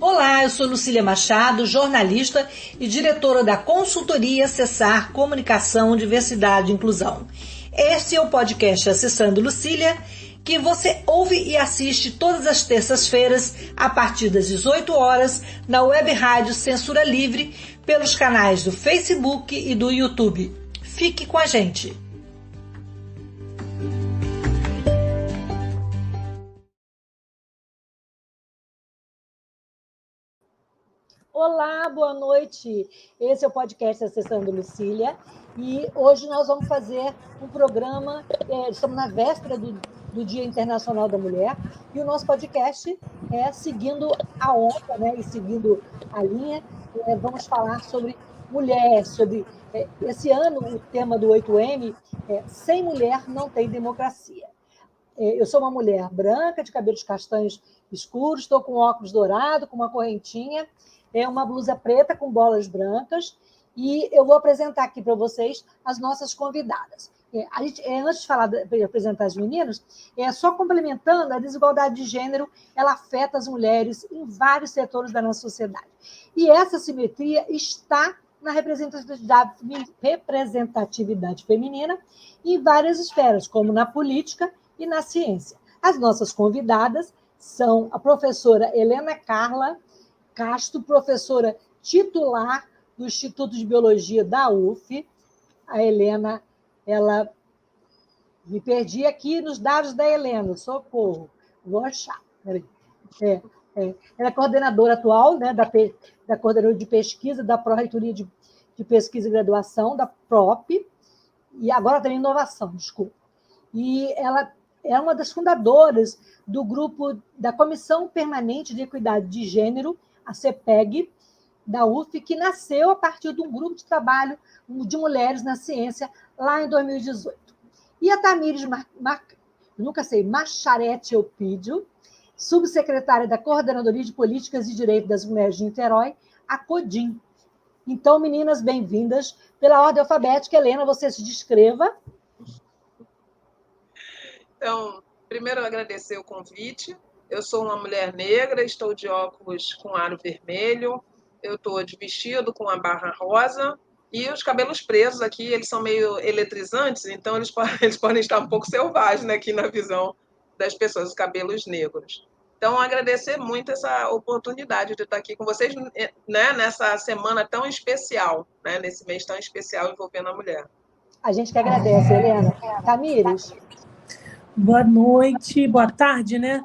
Olá, eu sou Lucília Machado, jornalista e diretora da consultoria Acessar Comunicação, Diversidade e Inclusão. Este é o podcast Acessando Lucília, que você ouve e assiste todas as terças-feiras, a partir das 18 horas, na web rádio Censura Livre, pelos canais do Facebook e do YouTube. Fique com a gente! Olá, boa noite. Esse é o podcast Acessando Lucília e hoje nós vamos fazer um programa, estamos na véspera do Dia Internacional da Mulher e o nosso podcast é seguindo a onda, né, e seguindo a linha, vamos falar sobre mulher, sobre... esse ano o tema do 8M é Sem Mulher Não Tem Democracia. Eu sou uma mulher branca, de cabelos castanhos escuros, estou com óculos dourado, com uma correntinha, uma blusa preta com bolas brancas, e eu vou apresentar aqui para vocês as nossas convidadas. Antes de falar, de apresentar as meninas, só complementando, a desigualdade de gênero, ela afeta as mulheres em vários setores da nossa sociedade. E essa simetria está na representatividade feminina em várias esferas, como na política e na ciência. As nossas convidadas são a professora Helena Carla Castro, professora titular do Instituto de Biologia da UF. A Helena, ela... Me perdi aqui nos dados da Helena, socorro. Vou achar. Ela é coordenadora atual, né, da coordenadora de pesquisa da Pró-Reitoria de Pesquisa e Graduação, da PROP, e agora também inovação, desculpa. E ela é uma das fundadoras do grupo da Comissão Permanente de Equidade de Gênero, a CEPEG, da UF, que nasceu a partir de um grupo de trabalho de mulheres na ciência, lá em 2018. E a Tamires Macharete Eupídio, subsecretária da Coordenadoria de Políticas e Direitos das Mulheres de Niterói, a CODIM. Então, meninas, bem-vindas. Pela ordem alfabética, Helena, você se descreva. Então, primeiro, agradecer o convite. Eu sou uma mulher negra, estou de óculos com aro vermelho, eu estou de vestido com a barra rosa e os cabelos presos aqui, eles são meio eletrizantes, então eles podem estar um pouco selvagens, né, aqui na visão das pessoas, os cabelos negros. Então, agradecer muito essa oportunidade de estar aqui com vocês, né, nessa semana tão especial, né, nesse mês tão especial envolvendo a mulher. A gente que agradece, Helena. Tamires? Boa noite, boa tarde, né?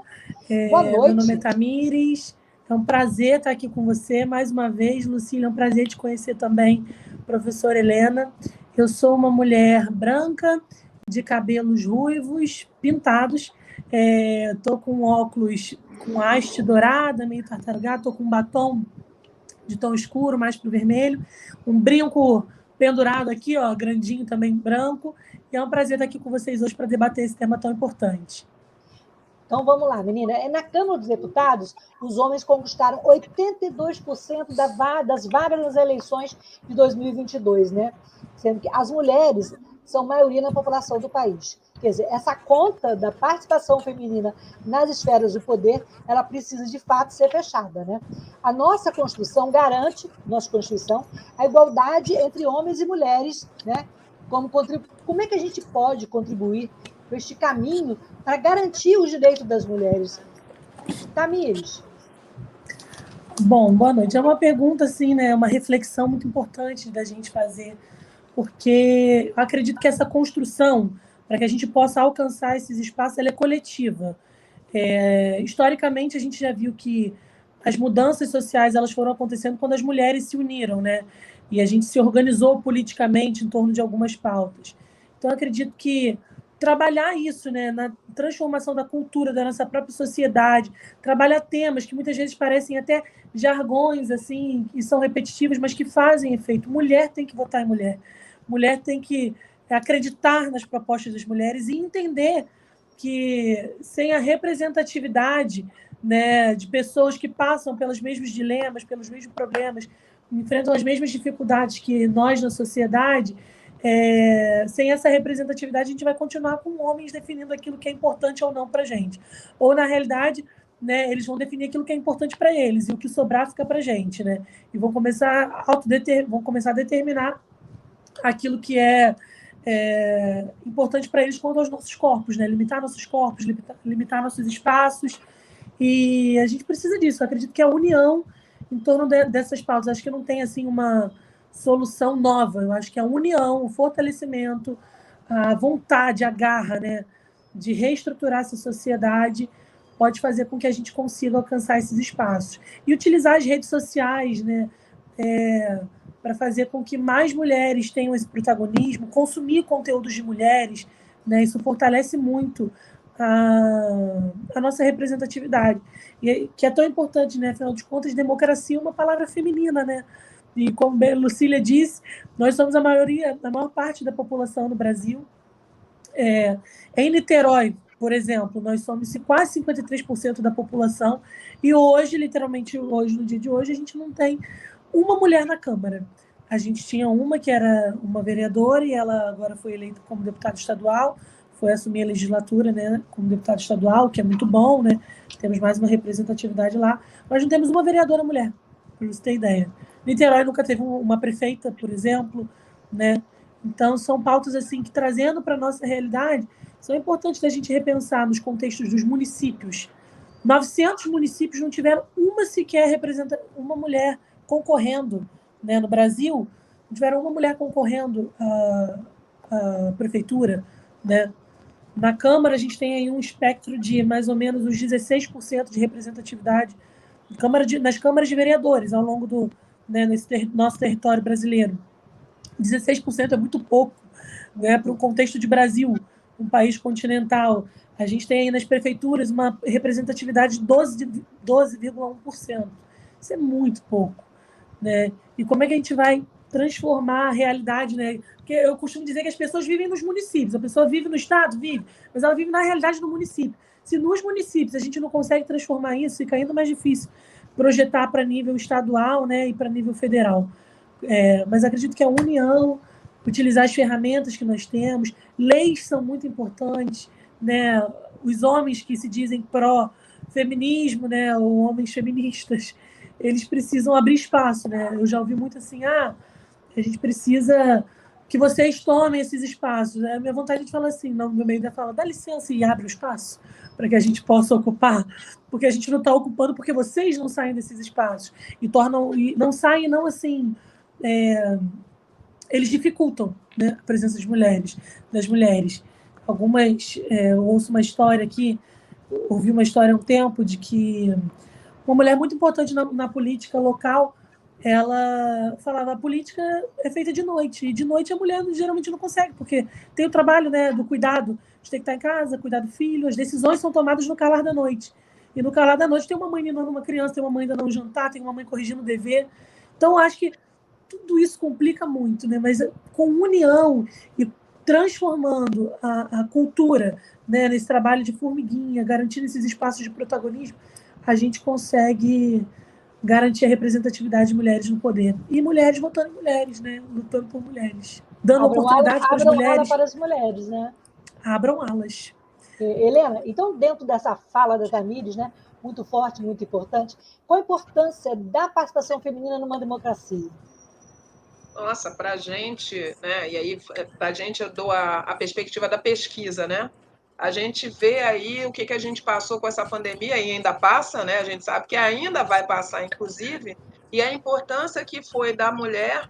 Boa noite. Meu nome é Tamires, é um prazer estar aqui com você mais uma vez, Lucília, é um prazer te conhecer também, professora Helena. Eu sou uma mulher branca, de cabelos ruivos, pintados, estou com óculos com haste dourada, meio tartarugado, estou com um batom de tom escuro, mais para o vermelho, um brinco pendurado aqui, ó, grandinho também branco, e é um prazer estar aqui com vocês hoje para debater esse tema tão importante. Então, vamos lá, menina. Na Câmara dos Deputados, os homens conquistaram 82% das vagas nas eleições de 2022, né? Sendo que as mulheres são maioria na população do país. Quer dizer, essa conta da participação feminina nas esferas do poder, ela precisa, de fato, ser fechada, né? A nossa Constituição garante, nossa Constituição, a igualdade entre homens e mulheres, né? Como é que a gente pode contribuir para este caminho para garantir os direitos das mulheres? Tamires? Bom, boa noite. É uma pergunta, assim, né? Uma reflexão muito importante da gente fazer, porque eu acredito que essa construção, para que a gente possa alcançar esses espaços, ela é coletiva. Historicamente, a gente já viu que as mudanças sociais elas foram acontecendo quando as mulheres se uniram, né? E a gente se organizou politicamente em torno de algumas pautas. Então, eu acredito que trabalhar isso, né, na transformação da cultura da nossa própria sociedade, trabalhar temas que muitas vezes parecem até jargões, assim, e são repetitivos, mas que fazem efeito. Mulher tem que votar em mulher. Mulher tem que acreditar nas propostas das mulheres e entender que sem a representatividade, né, de pessoas que passam pelos mesmos dilemas, pelos mesmos problemas, enfrentam as mesmas dificuldades que nós na sociedade, sem essa representatividade, a gente vai continuar com homens definindo aquilo que é importante ou não para a gente. Ou, na realidade, né, eles vão definir aquilo que é importante para eles, e o que sobrar fica para a gente, né? E vão começar a determinar aquilo que é importante para eles quanto aos nossos corpos, né? Limitar nossos corpos, limitar nossos espaços. E a gente precisa disso. Eu acredito que a união em torno dessas pautas, acho que não tem assim uma solução nova. Eu acho que a união, o fortalecimento, a vontade, a garra, né, de reestruturar essa sociedade pode fazer com que a gente consiga alcançar esses espaços. E utilizar as redes sociais, né, para fazer com que mais mulheres tenham esse protagonismo, consumir conteúdos de mulheres, né, isso fortalece muito a nossa representatividade, e que é tão importante, né? Afinal de contas, democracia é uma palavra feminina, né? E como a Lucília disse, nós somos a maior parte da população no Brasil. Em Niterói, por exemplo, nós somos quase 53% da população, e hoje, literalmente, no dia de hoje, a gente não tem uma mulher na Câmara. A gente tinha uma que era uma vereadora, e ela agora foi eleita como deputada estadual, foi assumir a legislatura, né, como deputado estadual, que é muito bom, né? Temos mais uma representatividade lá. Mas não temos uma vereadora mulher, para você ter ideia. Niterói nunca teve uma prefeita, por exemplo, né? Então, são pautas assim que, trazendo para a nossa realidade, são importantes da gente repensar nos contextos dos municípios. 900 municípios não tiveram uma mulher concorrendo, né, no Brasil, não tiveram uma mulher concorrendo à prefeitura, né? Na Câmara, a gente tem aí um espectro de mais ou menos uns 16% de representatividade nas câmaras de vereadores ao longo nesse nosso território brasileiro. 16% é muito pouco, né, para o contexto de Brasil, um país continental. A gente tem aí nas prefeituras uma representatividade de 12,1%. Isso é muito pouco, né? E como é que a gente vai transformar a realidade, né? Porque eu costumo dizer que as pessoas vivem nos municípios. A pessoa vive no estado, vive, mas ela vive na realidade do município. Se nos municípios a gente não consegue transformar isso, fica ainda mais difícil projetar para nível estadual, né, e para nível federal. Mas acredito que a união, utilizar as ferramentas que nós temos, leis são muito importantes, né? Os homens que se dizem pró-feminismo, né, ou homens feministas, eles precisam abrir espaço, né? Eu já ouvi muito assim, a gente precisa que vocês tomem esses espaços. A minha vontade é de falar assim, no meio da fala, dá licença e abre o espaço para que a gente possa ocupar, porque a gente não está ocupando porque vocês não saem desses espaços e não saem, não assim, eles dificultam, né, a presença das mulheres. Eu ouço uma história aqui, ouvi uma história há um tempo de que uma mulher muito importante na política local, ela falava, a política é feita de noite, e de noite a mulher geralmente não consegue, porque tem o trabalho, né, do cuidado, de ter que estar em casa, cuidar do filho, as decisões são tomadas no calar da noite. E no calar da noite tem uma mãe ninando uma criança, tem uma mãe dando um jantar, tem uma mãe corrigindo o dever. Então, eu acho que tudo isso complica muito, né? Mas com união e transformando a cultura, né, nesse trabalho de formiguinha, garantindo esses espaços de protagonismo, a gente consegue garantir a representatividade de mulheres no poder. E mulheres votando em mulheres, né? Lutando por mulheres. Dando oportunidade para as mulheres. Abram alas para as mulheres, né? Abram alas. Helena, então, dentro dessa fala da Tamires, né, muito forte, muito importante, qual a importância da participação feminina numa democracia? Nossa, para a gente, né? E aí, para a gente, eu dou a perspectiva da pesquisa, né? A gente vê aí o que a gente passou com essa pandemia e ainda passa, né? A gente sabe que ainda vai passar, inclusive, e a importância que foi da mulher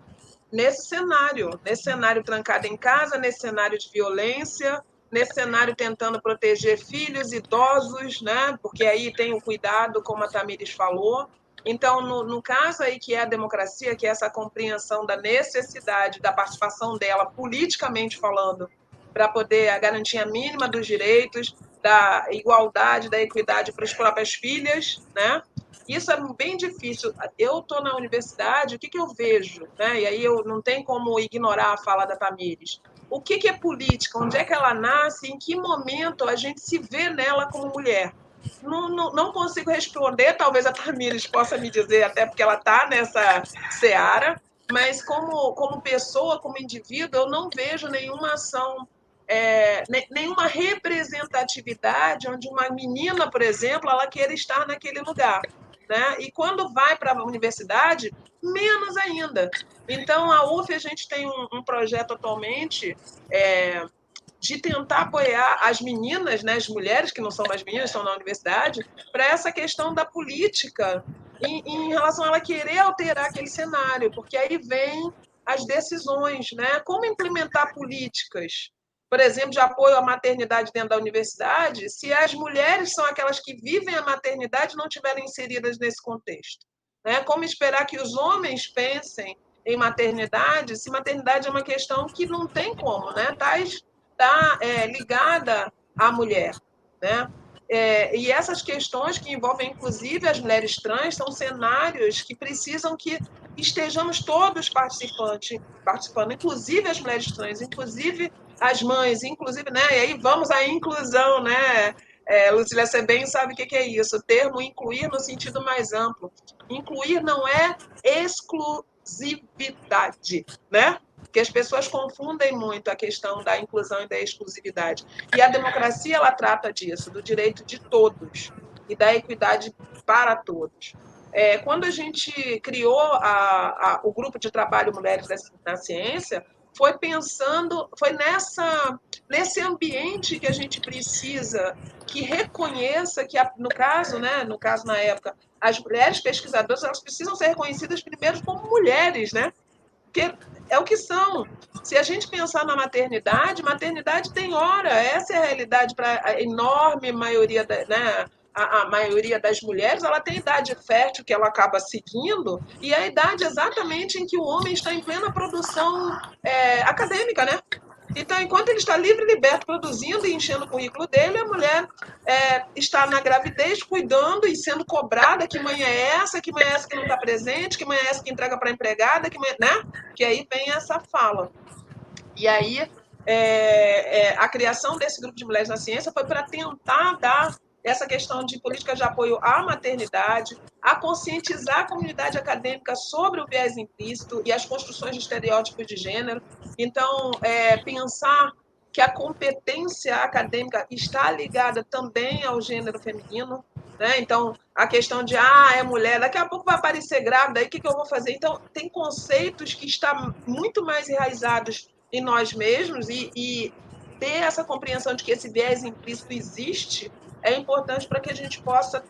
nesse cenário trancada em casa, nesse cenário de violência, nesse cenário tentando proteger filhos, idosos, né? Porque aí tem o cuidado, como a Tamires falou. Então, no caso aí que é a democracia, que é essa compreensão da necessidade da participação dela, politicamente falando, para poder a garantia mínima dos direitos, da igualdade, da equidade para as próprias filhas, né? Isso é bem difícil. Eu estou na universidade, o que eu vejo? Né? E aí eu não tenho como ignorar a fala da Tamires. O que é política? Onde é que ela nasce? Em que momento a gente se vê nela como mulher? Não consigo responder, talvez a Tamires possa me dizer, até porque ela está nessa seara, mas como pessoa, como indivíduo, eu não vejo nenhuma ação, nenhuma representatividade onde uma menina, por exemplo, ela queira estar naquele lugar, né? E quando vai para a universidade, menos ainda. Então, a UF, a gente tem um projeto atualmente de tentar apoiar as meninas, né, as mulheres que não são mais meninas, estão na universidade, para essa questão da política em relação a ela querer alterar aquele cenário, porque aí vem as decisões, né? Como implementar políticas, por exemplo, de apoio à maternidade dentro da universidade, se as mulheres são aquelas que vivem a maternidade e não estiverem inseridas nesse contexto, né? Como esperar que os homens pensem em maternidade, se maternidade é uma questão que não tem como, né? Está ligada à mulher, né? E essas questões que envolvem, inclusive, as mulheres trans, são cenários que precisam que estejamos todos participando, inclusive as mulheres trans, inclusive as mães, inclusive, né? E aí vamos à inclusão, né? Lucília, você bem sabe o que é isso. O termo incluir no sentido mais amplo. Incluir não é exclusividade, né? Porque as pessoas confundem muito a questão da inclusão e da exclusividade. E a democracia, ela trata disso, do direito de todos e da equidade para todos. Quando a gente criou o grupo de trabalho Mulheres na Ciência, foi pensando, foi nesse ambiente que a gente precisa que reconheça que, no caso na época, as mulheres pesquisadoras, elas precisam ser reconhecidas primeiro como mulheres, né? Porque é o que são. Se a gente pensar na maternidade tem hora, essa é a realidade para a enorme maioria, né? A maioria das mulheres, ela tem idade fértil que ela acaba seguindo, e é a idade exatamente em que o homem está em plena produção acadêmica, né? Então, enquanto ele está livre e liberto, produzindo e enchendo o currículo dele, a mulher está na gravidez, cuidando e sendo cobrada que mãe é essa que não está presente, que mãe é essa que entrega para a empregada, né? Que aí vem essa fala. E aí, a criação desse grupo de Mulheres na Ciência foi para tentar dar essa questão de políticas de apoio à maternidade, a conscientizar a comunidade acadêmica sobre o viés implícito e as construções de estereótipos de gênero. Então, pensar que a competência acadêmica está ligada também ao gênero feminino, né? Então, a questão de, é mulher, daqui a pouco vai aparecer grávida, aí o que eu vou fazer? Então, tem conceitos que estão muito mais enraizados em nós mesmos e ter essa compreensão de que esse viés implícito existe é importante para que a gente possa,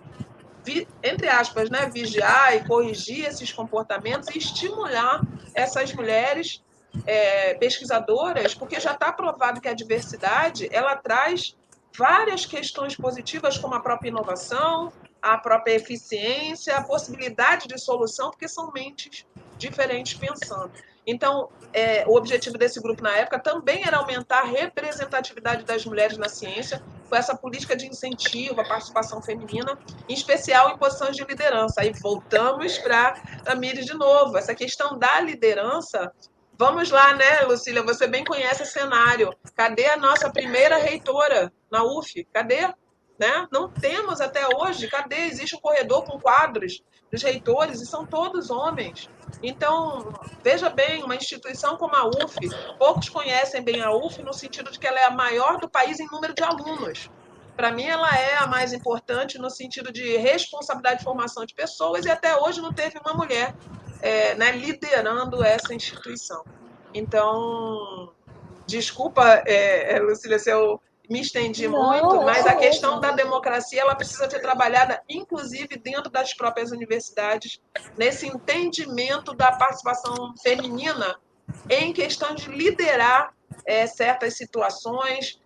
entre aspas, né, vigiar e corrigir esses comportamentos e estimular essas mulheres pesquisadoras, porque já está provado que a diversidade ela traz várias questões positivas, como a própria inovação, a própria eficiência, a possibilidade de solução, porque são mentes diferentes pensando. Então, o objetivo desse grupo na época também era aumentar a representatividade das mulheres na ciência, com essa política de incentivo à participação feminina, em especial em posições de liderança. Aí voltamos para a Mires de novo. Essa questão da liderança. Vamos lá, né, Lucília? Você bem conhece esse cenário. Cadê a nossa primeira reitora na UF? Cadê? Né? Não temos até hoje. Cadê? Existe um corredor com quadros dos reitores e são todos homens. Então, veja bem, uma instituição como a UF, poucos conhecem bem a UF no sentido de que ela é a maior do país em número de alunos. Para mim, ela é a mais importante no sentido de responsabilidade de formação de pessoas e até hoje não teve uma mulher né, liderando essa instituição. Então, desculpa, Lucília, se eu me estendi muito, mas a questão da democracia ela precisa ser trabalhada, inclusive, dentro das próprias universidades, nesse entendimento da participação feminina em questão de liderar certas situações,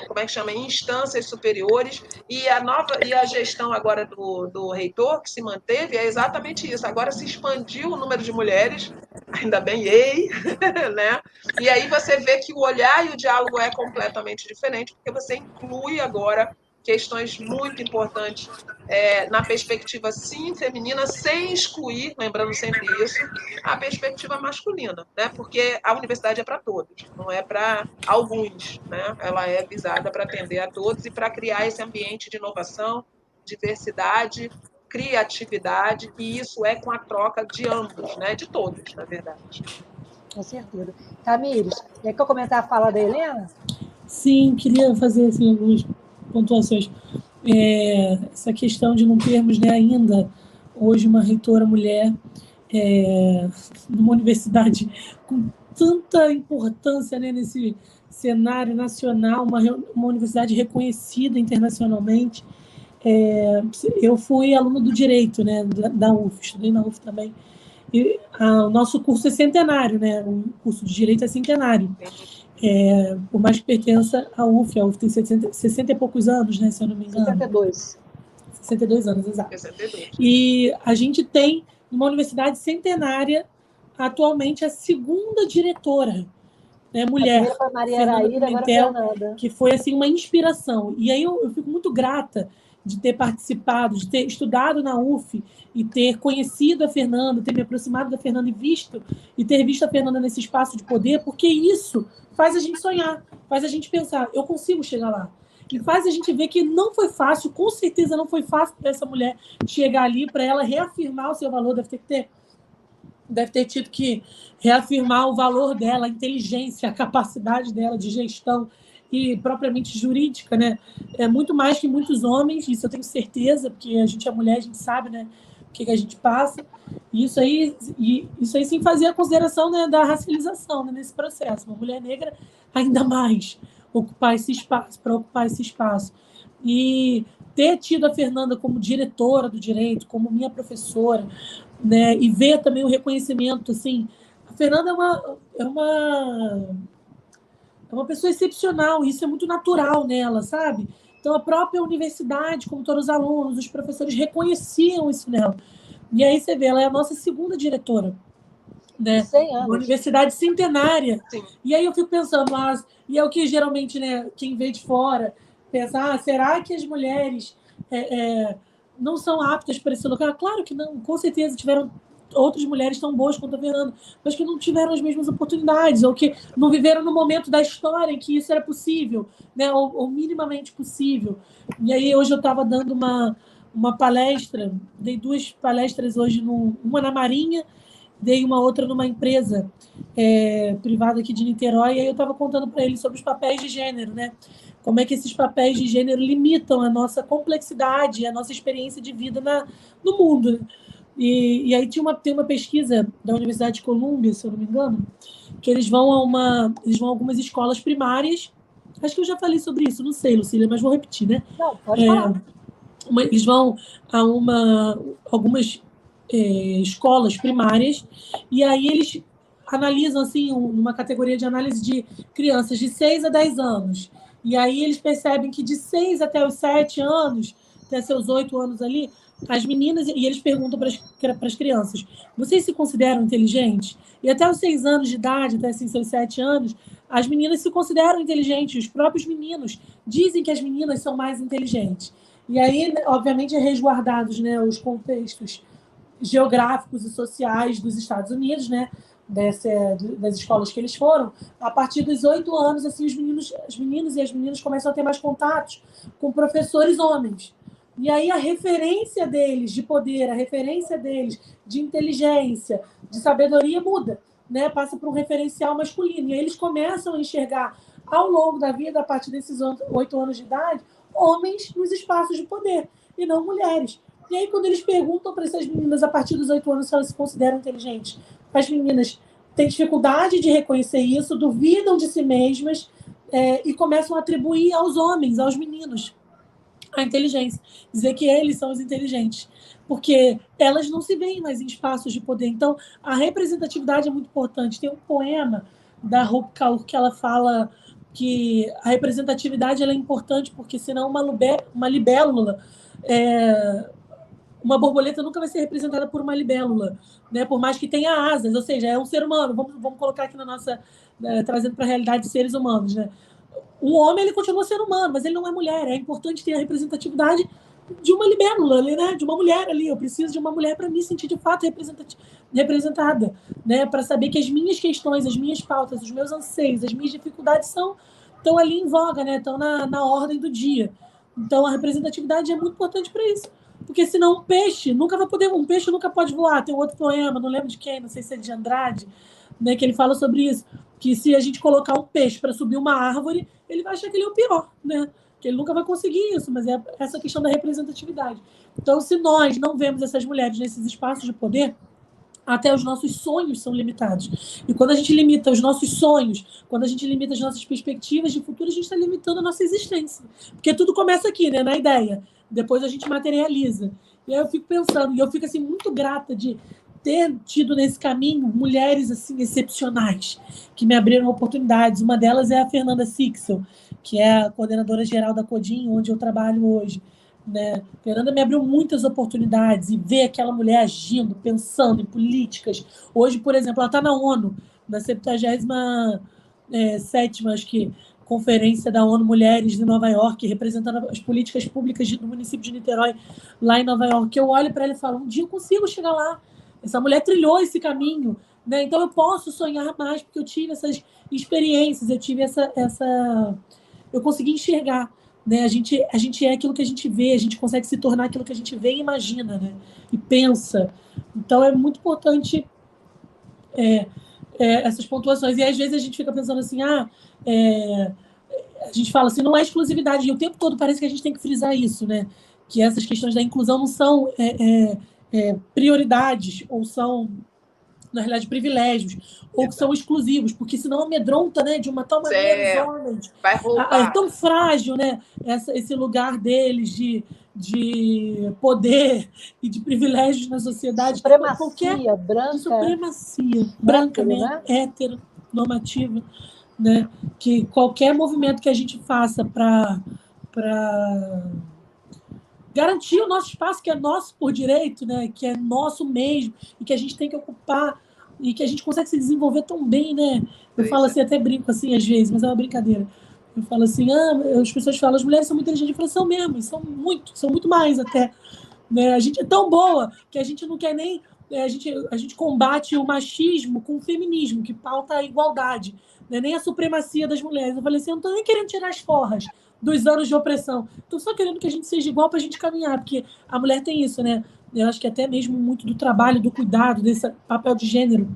como é que chama? Em instâncias superiores, e a gestão agora do reitor, que se manteve, é exatamente isso. Agora se expandiu o número de mulheres, ainda bem, né? E aí você vê que o olhar e o diálogo é completamente diferente, porque você inclui agora questões muito importantes na perspectiva, sim, feminina, sem excluir, lembrando sempre isso, a perspectiva masculina, né? Porque a universidade é para todos, não é para alguns, né? Ela é visada para atender a todos e para criar esse ambiente de inovação, diversidade criatividade, e isso é com a troca de ambos, né? De todos, na verdade. Com certeza. Tamires, quer que eu comentar a fala da Helena? Sim, queria fazer assim, algumas pontuações. Essa questão de não termos, né, ainda hoje uma reitora mulher numa universidade com tanta importância, né, nesse cenário nacional, uma universidade reconhecida internacionalmente. Eu fui aluna do Direito, né, da UF, estudei na UF também. E o nosso curso é centenário, né? O curso de Direito é centenário. Por mais que pertença à UF, a UF tem 60 e poucos anos, né, se eu não me engano. 62 anos, exato. 62. E a gente tem, numa universidade centenária, atualmente a segunda diretora, né, mulher. A primeira foi Maria Araíra, agora Fernanda. Que foi assim, uma inspiração. E aí eu fico muito grata de ter participado, de ter estudado na UF e ter conhecido a Fernanda, ter me aproximado da Fernanda e ter visto a Fernanda nesse espaço de poder, porque isso faz a gente sonhar, faz a gente pensar, eu consigo chegar lá. E faz a gente ver que não foi fácil, com certeza não foi fácil para essa mulher chegar ali, para ela reafirmar o seu valor, deve ter tido que reafirmar o valor dela, a inteligência, a capacidade dela de gestão e propriamente jurídica, né? É muito mais que muitos homens, isso eu tenho certeza, porque a gente é mulher, a gente sabe, né, o que a gente passa. E isso aí sem fazer a consideração, né, da racialização, né, nesse processo. Uma mulher negra, ainda mais, para ocupar esse espaço. E ter tido a Fernanda como diretora do direito, como minha professora, né, e ver também o reconhecimento, assim, a Fernanda é uma pessoa excepcional, isso é muito natural nela, sabe? Então, a própria universidade, como todos os alunos, os professores reconheciam isso nela. E aí você vê, ela é a nossa segunda diretora, né? 100 anos. Uma universidade centenária. Sim. E aí eu fico pensando, e é o que geralmente, né, quem vê de fora pensa, será que as mulheres não são aptas para esse lugar? Claro que não, com certeza tiveram outras mulheres tão boas quanto a Fernanda, mas que não tiveram as mesmas oportunidades, ou que não viveram no momento da história em que isso era possível, né, ou minimamente possível. E aí hoje eu estava dando uma palestra, dei 2 palestras hoje, uma na Marinha, dei uma outra numa empresa privada aqui de Niterói, e aí eu estava contando para eles sobre os papéis de gênero, né? Como é que esses papéis de gênero limitam a nossa complexidade, a nossa experiência de vida no mundo, né? E aí tem uma pesquisa da Universidade de Colômbia, se eu não me engano, que eles vão a algumas escolas primárias. Acho que eu já falei sobre isso, não sei, Lucília, mas vou repetir, né? Não, pode falar. Eles vão a algumas escolas primárias, e aí eles analisam, assim, uma categoria de análise de crianças de 6 a 10 anos. E aí eles percebem que de 6 até os 7 anos, até seus 8 anos ali, as meninas, e eles perguntam para as crianças, vocês se consideram inteligentes? E até os 6 anos de idade, até assim, seus 7 anos, as meninas se consideram inteligentes, os próprios meninos dizem que as meninas são mais inteligentes. E aí, obviamente, resguardados, né, os contextos geográficos e sociais dos Estados Unidos, né, das escolas que eles foram, a partir dos 8 anos, assim, os meninos e as meninas começam a ter mais contatos com professores homens. E aí a referência deles de poder, a referência deles de inteligência, de sabedoria muda, né? Passa para um referencial masculino. E aí eles começam a enxergar, ao longo da vida, a partir desses 8 anos de idade, homens nos espaços de poder, e não mulheres. E aí, quando eles perguntam para essas meninas, a partir dos 8 anos, se elas se consideram inteligentes, as meninas têm dificuldade de reconhecer isso, duvidam de si mesmas e começam a atribuir aos homens, aos meninos, a inteligência. Dizer que eles são os inteligentes. Porque elas não se veem mais em espaços de poder. Então, a representatividade é muito importante. Tem um poema da Rupi Kaur que ela fala que a representatividade ela é importante porque, senão, uma libélula... uma borboleta nunca vai ser representada por uma libélula, né? Por mais que tenha asas, ou seja, é um ser humano. Vamos colocar aqui na nossa... trazendo para a realidade de seres humanos, né? Um homem, ele continua sendo humano, mas ele não é mulher. É importante ter a representatividade de uma libélula, né? De uma mulher ali. Eu preciso de uma mulher para me sentir, de fato, representada, né? Para saber que as minhas questões, as minhas pautas, os meus anseios, as minhas dificuldades estão ali em voga, né? Estão na ordem do dia. Então, a representatividade é muito importante para isso. porque senão um peixe nunca pode voar. Tem um outro poema, não lembro de quem, não sei se é de Andrade, né, que ele fala sobre isso, que se a gente colocar um peixe para subir uma árvore, ele vai achar que ele é o pior, né? Que ele nunca vai conseguir isso, mas é essa questão da representatividade. Então, se nós não vemos essas mulheres nesses espaços de poder, até os nossos sonhos são limitados. E quando a gente limita os nossos sonhos, quando a gente limita as nossas perspectivas de futuro, a gente está limitando a nossa existência. Porque tudo começa aqui, né, na ideia. Depois a gente materializa. E aí eu fico pensando, e eu fico assim, muito grata de ter tido nesse caminho mulheres assim excepcionais, que me abriram oportunidades. Uma delas é a Fernanda Sixel, que é a coordenadora geral da CODIM, onde eu trabalho hoje. Né? Fernanda me abriu muitas oportunidades e ver aquela mulher agindo, pensando em políticas. Hoje, por exemplo, ela está na ONU, na 77ª, acho que, Conferência da ONU Mulheres de Nova York, representando as políticas públicas do município de Niterói, lá em Nova York. Eu olho para ela e falo, um dia eu consigo chegar lá. Essa mulher trilhou esse caminho, né? Então eu posso sonhar mais, porque eu tive essas experiências, eu tive eu consegui enxergar. Né? A gente é aquilo que a gente vê, a gente consegue se tornar aquilo que a gente vê e imagina, né? E pensa. Então é muito importante essas pontuações. E às vezes a gente fica pensando assim, a gente fala assim, não é exclusividade. E o tempo todo parece que a gente tem que frisar isso, né? Que essas questões da inclusão não são prioridades ou são, na realidade, privilégios, ou que são exclusivos, porque senão amedronta, né, de uma tal maneira os homens. Vai roubar. É tão frágil, né, esse lugar deles de poder e de privilégios na sociedade. Supremacia branca. De supremacia branca, né? Heteronormativa, né? Que qualquer movimento que a gente faça para garantir o nosso espaço, que é nosso por direito, né? Que é nosso mesmo, e que a gente tem que ocupar, e que a gente consegue se desenvolver tão bem, né? Eu falo assim, até brinco assim às vezes, mas é uma brincadeira. Eu falo assim, as pessoas falam, as mulheres são muito inteligentes. Eu falo, são mesmo, são muito mais até. Né? A gente é tão boa que a gente não quer nem... A gente combate o machismo com o feminismo, que pauta a igualdade, né? Nem a supremacia das mulheres. Eu falei assim, eu não estou nem querendo tirar as forras dos anos de opressão. Estou só querendo que a gente seja igual para a gente caminhar, porque a mulher tem isso, né? Eu acho que até mesmo muito do trabalho, do cuidado, desse papel de gênero,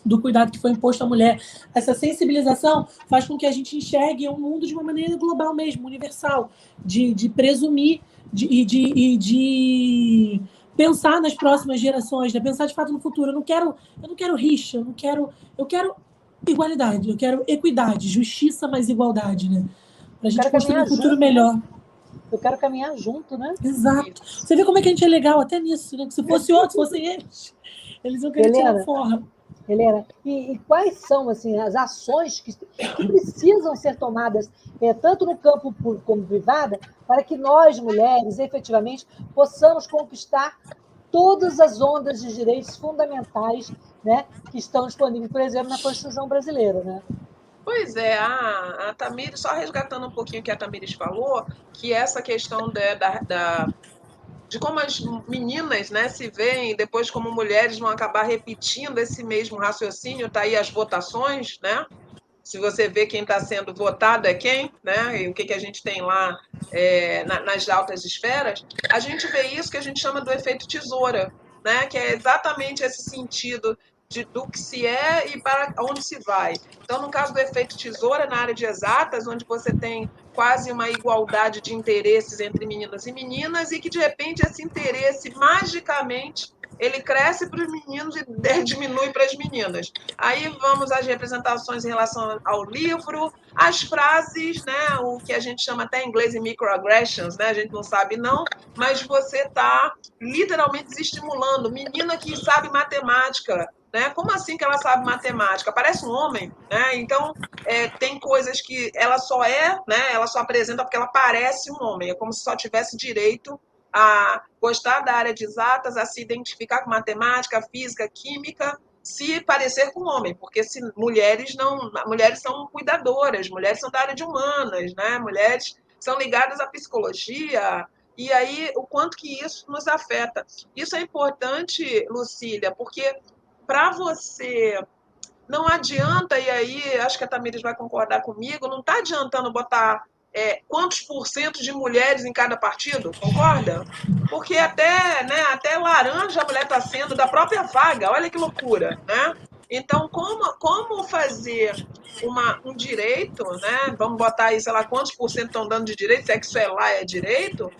do cuidado que foi imposto à mulher. Essa sensibilização faz com que a gente enxergue o mundo de uma maneira global mesmo, universal, de presumir e de pensar nas próximas gerações, né? Pensar de fato no futuro. Eu não quero rixa, eu quero igualdade, eu quero equidade, justiça mais igualdade, né? Para a gente construir um futuro melhor. Eu quero caminhar junto, né? Exato. Você vê como é que a gente é legal até nisso, né? Que se fosse outro, se fossem eles iam querer tirar fora. Helena, e quais são assim, as ações que precisam ser tomadas, tanto no campo público como privado, para que nós, mulheres, efetivamente, possamos conquistar todas as ondas de direitos fundamentais, né, que estão disponíveis, por exemplo, na Constituição brasileira, né? Pois é, a Tamires, só resgatando um pouquinho o que a Tamires falou, que essa questão de como as meninas, né, se veem, depois como mulheres vão acabar repetindo esse mesmo raciocínio, tá aí as votações, né? Se você vê quem está sendo votado é quem, né? E o que a gente tem lá nas altas esferas, a gente vê isso que a gente chama do efeito tesoura, né? Que é exatamente esse sentido do que se é e para onde se vai. Então, no caso do efeito tesoura, na área de exatas, onde você tem quase uma igualdade de interesses entre meninas e que, de repente, esse interesse, magicamente, ele cresce para os meninos e diminui para as meninas. Aí vamos às representações em relação ao livro, as frases, né, o que a gente chama até em inglês de microaggressions, né, a gente não sabe não, mas você está literalmente desestimulando. Menina que sabe matemática, né? Como assim que ela sabe matemática? Parece um homem, né? Então, tem coisas que ela só né? Ela só apresenta porque ela parece um homem. É como se só tivesse direito a gostar da área de exatas, a se identificar com matemática, física, química, se parecer com homem, porque mulheres são cuidadoras, mulheres são da área de humanas, né? Mulheres são ligadas à psicologia, e aí o quanto que isso nos afeta. Isso é importante, Lucília, porque para você não adianta, e aí acho que a Tamires vai concordar comigo, não está adiantando botar quantos % de mulheres em cada partido, concorda? Porque até laranja a mulher está sendo da própria vaga, olha que loucura, né? Então, como fazer um direito, né? Vamos botar aí, sei lá, quantos % estão dando de direito, se é que isso é direito,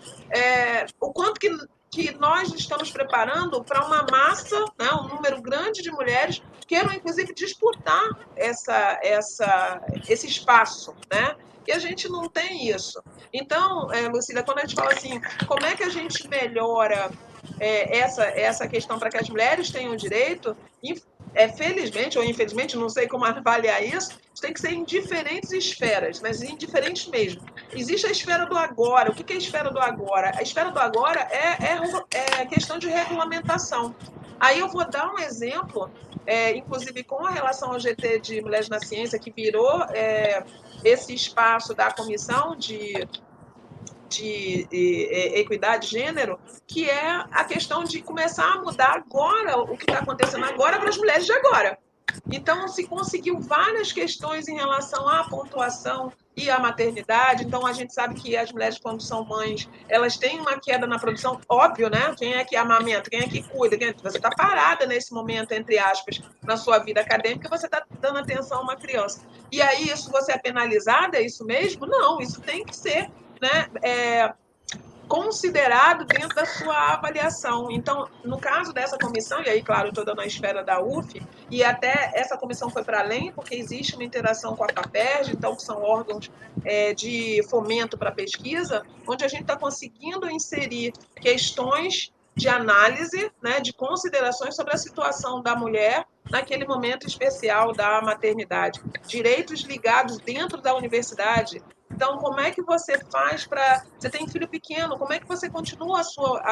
o quanto que nós estamos preparando para uma massa, né, um número grande de mulheres queiram, inclusive, disputar esse espaço, né? E a gente não tem isso. Então, Lucília, quando a gente fala assim, como é que a gente melhora essa questão para que as mulheres tenham direito, felizmente ou infelizmente, não sei como avaliar isso tem que ser em diferentes esferas, mas em diferentes mesmo. Existe a esfera do agora. O que é a esfera do agora? A esfera do agora é questão de regulamentação. Aí eu vou dar um exemplo, inclusive com a relação ao GT de Mulheres na Ciência, que virou esse espaço da comissão de equidade de gênero, que é a questão de começar a mudar agora o que está acontecendo agora para as mulheres de agora. Então, se conseguiu várias questões em relação à pontuação e à maternidade. Então, a gente sabe que as mulheres, quando são mães, elas têm uma queda na produção, óbvio, né? Quem é que amamenta, quem é que cuida? Você está parada nesse momento, entre aspas, na sua vida acadêmica, você está dando atenção a uma criança. E aí, isso você é penalizada? É isso mesmo? Não, isso tem que ser, né, considerado dentro da sua avaliação. Então, no caso dessa comissão, e aí, claro, estou dando a esfera da UF, e até essa comissão foi para além, porque existe uma interação com a FAPERJ, então, que são órgãos de fomento para pesquisa, onde a gente está conseguindo inserir questões de análise, né, de considerações sobre a situação da mulher naquele momento especial da maternidade. Direitos ligados dentro da universidade. Então, como é que você faz para... Você tem filho pequeno, como é que você continua a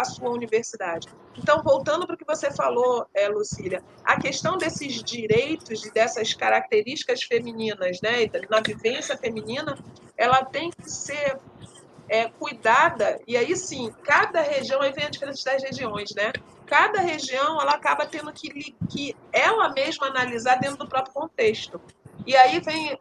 sua universidade? Então, voltando para o que você falou, Lucília, a questão desses direitos e dessas características femininas, né, na vivência feminina, ela tem que ser cuidada, e aí sim, cada região, aí vem a diferença das regiões, né? Cada região, ela acaba tendo que ela mesma analisar dentro do próprio contexto. E aí vem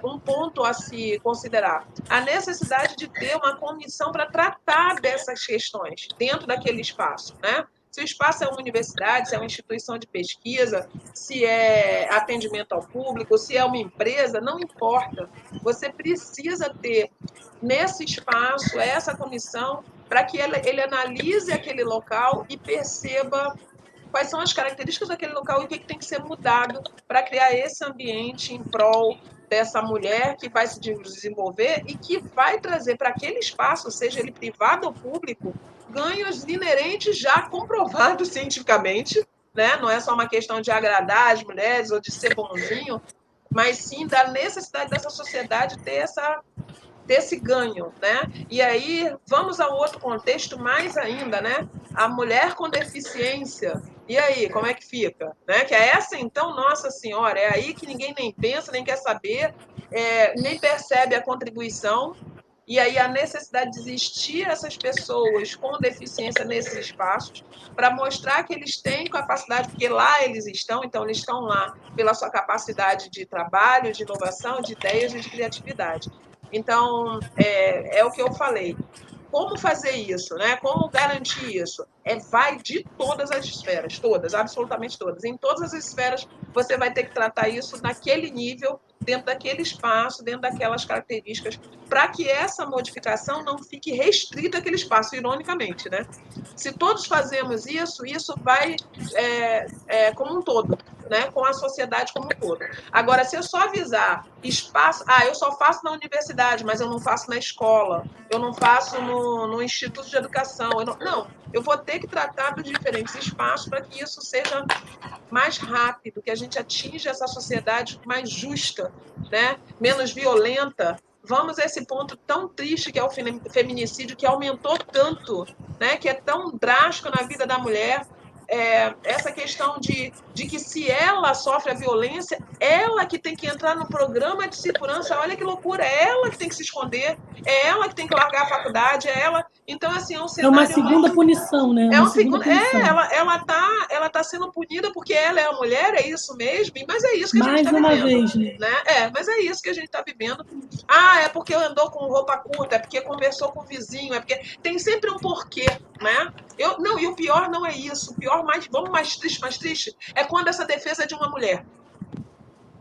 um ponto a se considerar, a necessidade de ter uma comissão para tratar dessas questões dentro daquele espaço, né? Se o espaço é uma universidade, se é uma instituição de pesquisa, se é atendimento ao público, se é uma empresa, não importa. Você precisa ter nesse espaço essa comissão para que ele analise aquele local e perceba quais são as características daquele local e o que tem que ser mudado para criar esse ambiente em prol dessa mulher que vai se desenvolver e que vai trazer para aquele espaço, seja ele privado ou público, ganhos inerentes já comprovados cientificamente, né? Não é só uma questão de agradar as mulheres ou de ser bonzinho, mas sim da necessidade dessa sociedade ter esse ganho, né? E aí, vamos ao outro contexto mais ainda, né? A mulher com deficiência. E aí, como é que fica? Né? Que é essa, então, nossa senhora, é aí que ninguém nem pensa, nem quer saber, nem percebe a contribuição. E aí a necessidade de existir essas pessoas com deficiência nesses espaços para mostrar que eles têm capacidade, porque lá eles estão, então eles estão lá pela sua capacidade de trabalho, de inovação, de ideias e de criatividade. Então, é o que eu falei. Como fazer isso, né? Como garantir isso? Vai de todas as esferas, todas, absolutamente todas. Em todas as esferas, você vai ter que tratar isso naquele nível, dentro daquele espaço, dentro daquelas características, para que essa modificação não fique restrita àquele espaço, ironicamente, né? Se todos fazemos isso, isso vai como um todo, né? Com a sociedade como um todo. Agora, se eu só avisar espaço... eu só faço na universidade, mas eu não faço na escola, eu não faço no instituto de educação. Não, eu vou ter que tratar dos diferentes espaços para que isso seja mais rápido, que a gente atinja essa sociedade mais justa, né? Menos violenta. Vamos a esse ponto tão triste que é o feminicídio, que aumentou tanto, né? Que é tão drástico na vida da mulher. Essa questão de que se ela sofre a violência, ela que tem que entrar no programa de segurança, olha que loucura, é ela que tem que se esconder, é ela que tem que largar a faculdade, é ela Então, assim, é um É cenário... uma segunda punição, né? É Uma segunda punição. Ela tá sendo punida porque ela é a mulher, é isso mesmo, mas é isso que a gente Mais está uma vivendo. vez, né? Mas é isso que a gente está vivendo. É porque andou com roupa curta, é porque conversou com o vizinho, é porque tem sempre um porquê, né? Não, e o pior não é isso. O pior, vamos mais triste, é quando essa defesa é de uma mulher.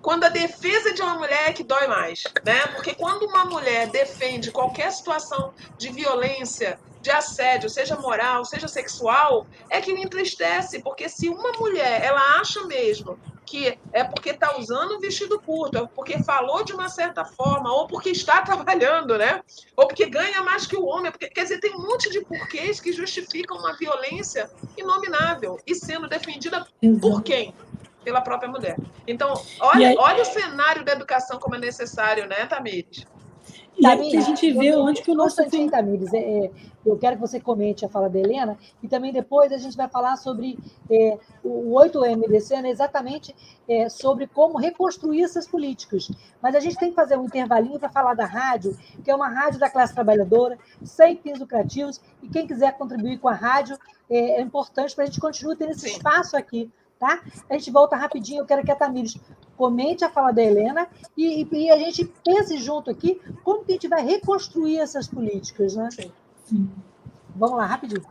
Quando a defesa de uma mulher é que dói mais, né? Porque quando uma mulher defende qualquer situação de violência, de assédio, seja moral, seja sexual, é que me entristece, porque se uma mulher, ela acha mesmo que é porque está usando um vestido curto, ou porque falou de uma certa forma, ou porque está trabalhando, né? Ou porque ganha mais que o homem, porque, quer dizer, tem um monte de porquês que justificam uma violência inominável e sendo defendida por quem? Pela própria mulher. Então, olha o cenário da educação como é necessário, né, Tamires? E aí que a gente vê onde que o nosso... Tamires, eu quero que você comente a fala da Helena, e também depois a gente vai falar sobre o 8M desse ano, exatamente sobre como reconstruir essas políticas. Mas a gente tem que fazer um intervalinho para falar da rádio, que é uma rádio da classe trabalhadora, sem fins lucrativos, e quem quiser contribuir com a rádio é importante para a gente continuar tendo esse espaço aqui. Tá? A gente volta rapidinho, eu quero que a Tamires comente a fala da Helena e a gente pense junto aqui como que a gente vai reconstruir essas políticas, né? Sim. Vamos lá, rapidinho.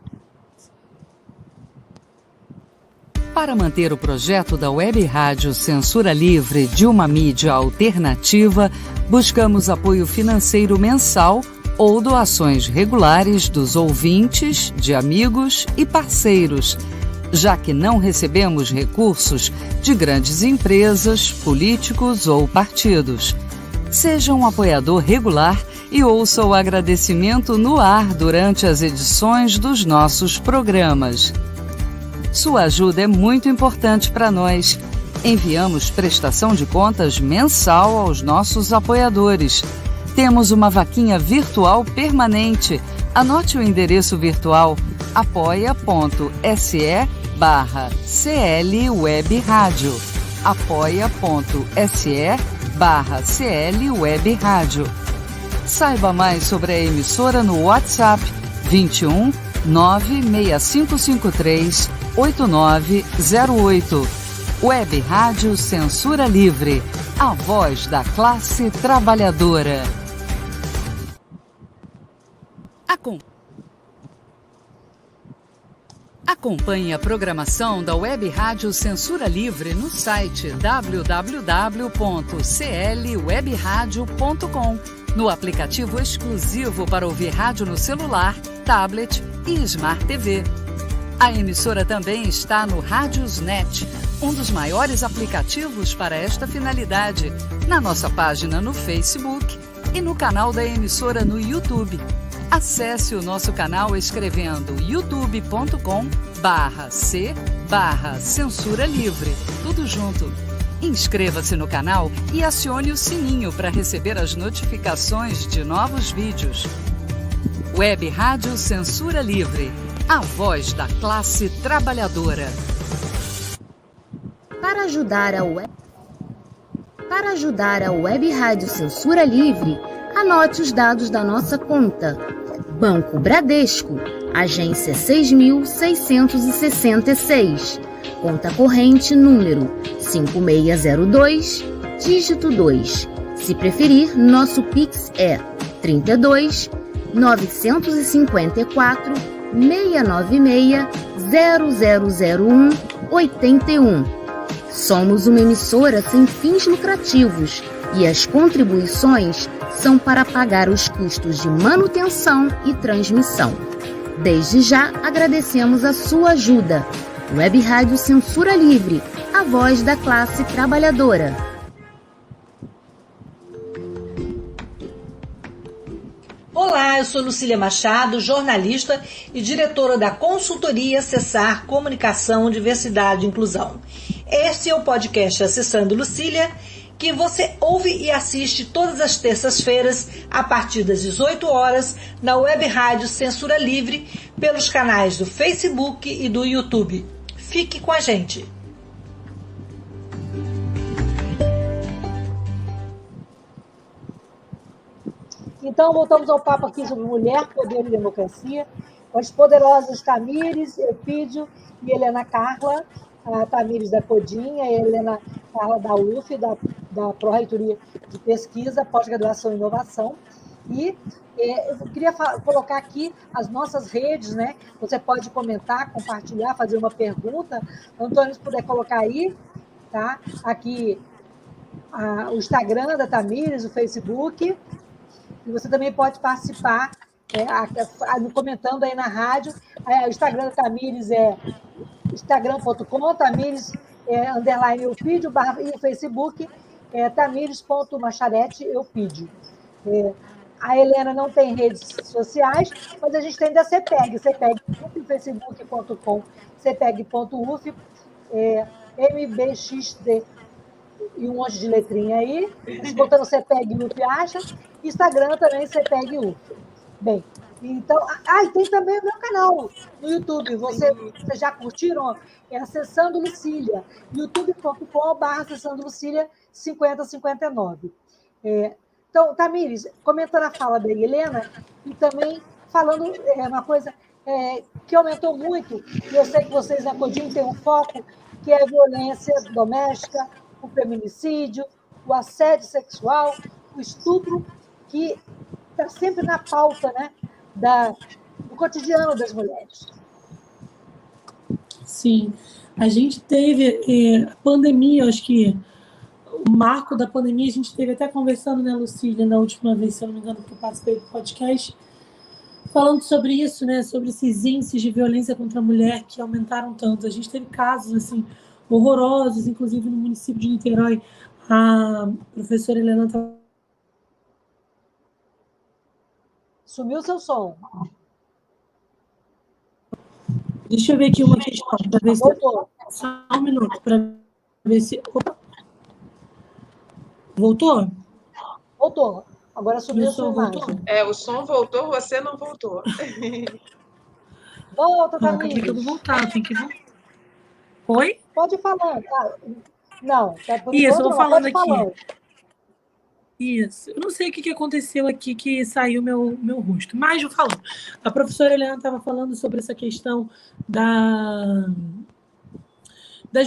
Para manter o projeto da Web Rádio Censura Livre de uma mídia alternativa, buscamos apoio financeiro mensal ou doações regulares dos ouvintes, de amigos e parceiros, já que não recebemos recursos de grandes empresas, políticos ou partidos. Seja um apoiador regular e ouça o agradecimento no ar durante as edições dos nossos programas. Sua ajuda é muito importante para nós. Enviamos prestação de contas mensal aos nossos apoiadores. Temos uma vaquinha virtual permanente. Anote o endereço virtual apoia.se/CL Web Rádio. apoia.se/CL Web Rádio. Saiba mais sobre a emissora no WhatsApp 21 96553 8908. Web Rádio Censura Livre, a voz da classe trabalhadora. Acompanhe a programação da Web Rádio Censura Livre no site www.clwebradio.com, no aplicativo exclusivo para ouvir rádio no celular, tablet e Smart TV. A emissora também está no Radiosnet, um dos maiores aplicativos para esta finalidade, na nossa página no Facebook e no canal da emissora no YouTube. Acesse o nosso canal escrevendo youtube.com/c/censura livre, tudo junto. Inscreva-se no canal e acione o sininho para receber as notificações de novos vídeos. Web Rádio Censura Livre, a voz da classe trabalhadora. Para ajudar a Web Rádio Censura Livre, anote os dados da nossa conta. Banco Bradesco, agência 6.666, conta corrente número 5602, dígito 2. Se preferir, nosso Pix é 32 954 696 0001 81. Somos uma emissora sem fins lucrativos e as contribuições são para pagar os custos de manutenção e transmissão. Desde já, agradecemos a sua ajuda. Web Rádio Censura Livre, a voz da classe trabalhadora. Olá, eu sou Lucília Machado, jornalista e diretora da consultoria Acessar Comunicação, Diversidade e Inclusão. Este é o podcast Acessando Lucília, que você ouve e assiste todas as terças-feiras, a partir das 18 horas, na Web Rádio Censura Livre, pelos canais do Facebook e do YouTube. Fique com a gente! Então, voltamos ao papo aqui sobre mulher, poder e democracia, com as poderosas Tamires, Eupídio e Helena Carla, a Tamires da Codinha, a Helena Carla da UF, da Pró-Reitoria de Pesquisa, Pós-Graduação e Inovação. E eu queria colocar aqui as nossas redes, né? Você pode comentar, compartilhar, fazer uma pergunta. Antônio, se puder colocar aí, tá? Aqui o Instagram da Tamires, o Facebook. E você também pode participar comentando aí na rádio. O Instagram da Tamires é instagram.com, Tamires _Eupídio, e o Facebook é tamires.macharete-eupídio. A Helena não tem redes sociais, mas a gente tem da CEPEG, facebook.com, cepeg.uf, MBXD e um monte de letrinha aí, botando CEPEG UF acha, Instagram também CEPEG UF. Bem, então, e tem também o meu canal no YouTube, vocês já curtiram? É Acessando Lucília, youtube.com/acessando-lucília 5059. Então, Tamires, comentando a fala da Helena, e também falando uma coisa que aumentou muito, e eu sei que vocês na Codinha têm um foco, que é a violência doméstica, o feminicídio, o assédio sexual, o estupro, que está sempre na pauta, né, do cotidiano das mulheres. Sim, a gente teve a pandemia, acho que o marco da pandemia, a gente esteve até conversando, né, Lucília, na última vez, se eu não me engano, que eu participei do podcast, falando sobre isso, né, sobre esses índices de violência contra a mulher que aumentaram tanto. A gente teve casos, assim, horrorosos, inclusive no município de Niterói. A professora Helena Sumiu o seu som. Deixa eu ver aqui uma questão, para ver se... Voltou. Só um minuto, para ver se... Opa. Voltou? Voltou. Agora subiu a sua imagem. O som voltou, você não voltou. Volta, Tamires. Tá tentando voltar, tem que voltar. Oi? Pode falar. Não, por isso, eu vou falando aqui. Falando. Isso. Eu não sei o que aconteceu aqui que saiu meu rosto, mas eu falo. A professora Helena estava falando sobre essa questão das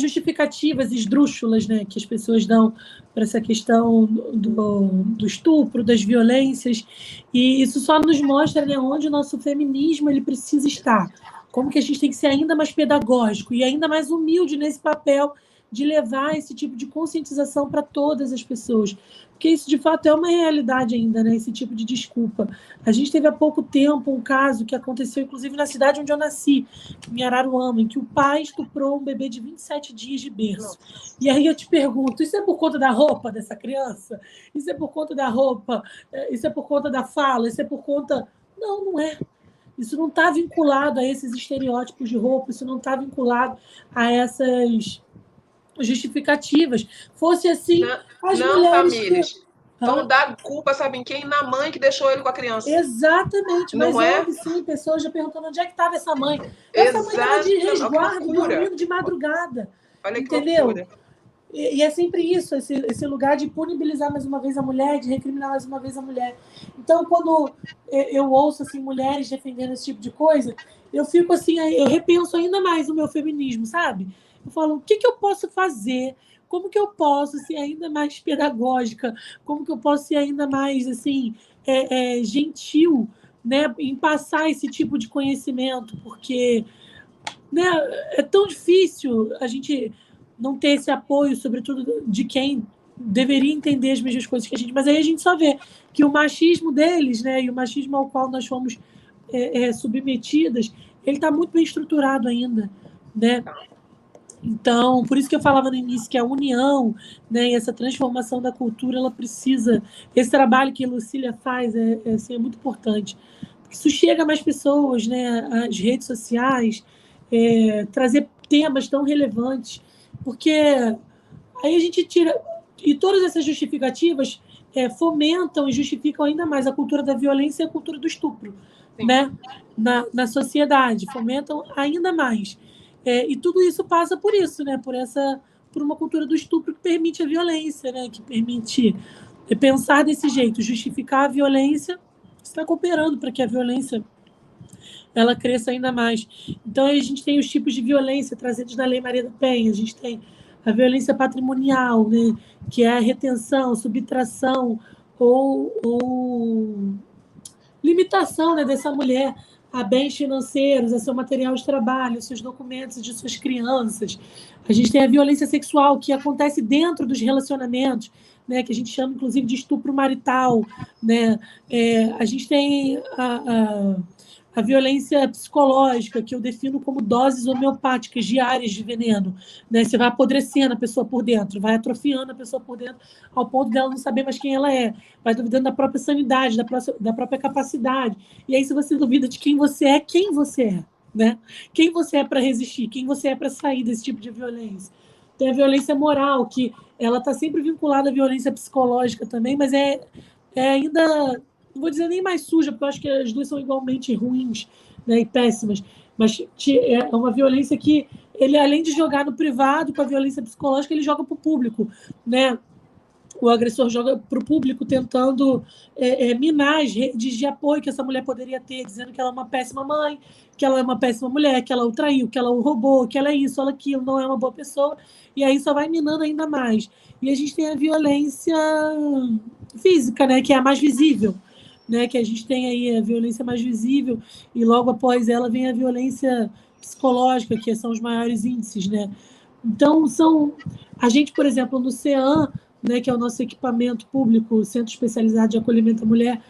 justificativas esdrúxulas, né, que as pessoas dão para essa questão do estupro, das violências, e isso só nos mostra, né, onde o nosso feminismo ele precisa estar, como que a gente tem que ser ainda mais pedagógico e ainda mais humilde nesse papel de levar esse tipo de conscientização para todas as pessoas, porque isso de fato é uma realidade ainda, né, esse tipo de desculpa. A gente teve há pouco tempo um caso que aconteceu inclusive na cidade onde eu nasci, em Araruama, em que o pai estuprou um bebê de 27 dias de berço. E aí eu te pergunto, isso é por conta da roupa dessa criança? Isso é por conta da roupa? Isso é por conta da fala? Isso é por conta... Não, não é. Isso não está vinculado a esses estereótipos de roupa, isso não está vinculado a essas justificativas. Fosse assim, as mulheres... Tamires, vão dar culpa, sabe em quem? Na mãe que deixou ele com a criança. Exatamente, mas houve sim pessoas já perguntando onde é que estava essa mãe. Essa mãe estava de resguardo, dormindo de madrugada. Olha entendeu? Que e é sempre isso, esse lugar de punibilizar mais uma vez a mulher, de recriminar mais uma vez a mulher. Então, quando eu ouço assim, mulheres defendendo esse tipo de coisa, eu fico assim, eu repenso ainda mais o meu feminismo, sabe? Eu falo, o que eu posso fazer? Como que eu posso ser ainda mais pedagógica? Como que eu posso ser ainda mais assim, gentil, né, em passar esse tipo de conhecimento? Porque, né, é tão difícil a gente não ter esse apoio, sobretudo de quem deveria entender as mesmas coisas que a gente. Mas aí a gente só vê que o machismo deles, né, e o machismo ao qual nós fomos submetidas, ele está muito bem estruturado ainda, né? Então, por isso que eu falava no início que a união, né, e essa transformação da cultura, ela precisa... Esse trabalho que a Lucília faz assim, é muito importante. Porque isso chega a mais pessoas, né, as redes sociais, trazer temas tão relevantes, porque aí a gente tira... E todas essas justificativas fomentam e justificam ainda mais a cultura da violência e a cultura do estupro, né, na sociedade, fomentam ainda mais. E tudo isso passa por isso, né? Por uma cultura do estupro que permite a violência, né? Que permite pensar desse jeito, justificar a violência está cooperando para que a violência ela cresça ainda mais. Então, a gente tem os tipos de violência trazidos na Lei Maria da Penha. A gente tem a violência patrimonial, né, que é a retenção, subtração ou limitação, né, dessa mulher a bens financeiros, a seu material de trabalho, a seus documentos de suas crianças. A gente tem a violência sexual, que acontece dentro dos relacionamentos, né, que a gente chama, inclusive, de estupro marital. Né? A gente tem a violência psicológica, que eu defino como doses homeopáticas diárias de veneno. Né? Você vai apodrecendo a pessoa por dentro, vai atrofiando a pessoa por dentro, ao ponto dela não saber mais quem ela é, vai duvidando da própria sanidade, da própria capacidade. E aí, se você duvida de quem você é, né? Quem você é para resistir, quem você é para sair desse tipo de violência. Tem a violência moral, que ela está sempre vinculada à violência psicológica também, mas é ainda... não vou dizer nem mais suja, porque eu acho que as duas são igualmente ruins, né, e péssimas, mas é uma violência que ele, além de jogar no privado com a violência psicológica, ele joga para o público, né? O agressor joga para o público tentando minar as redes de apoio que essa mulher poderia ter, dizendo que ela é uma péssima mãe, que ela é uma péssima mulher, que ela o traiu, que ela o roubou, que ela é isso, ela aquilo, não é uma boa pessoa, e aí só vai minando ainda mais. E a gente tem a violência física, né, que é a mais visível, né, que a gente tem aí a violência mais visível, e logo após ela vem a violência psicológica, que são os maiores índices, né? Então, a gente, por exemplo, no CEAM, né, que é o nosso equipamento público, Centro Especializado de Acolhimento à Mulher,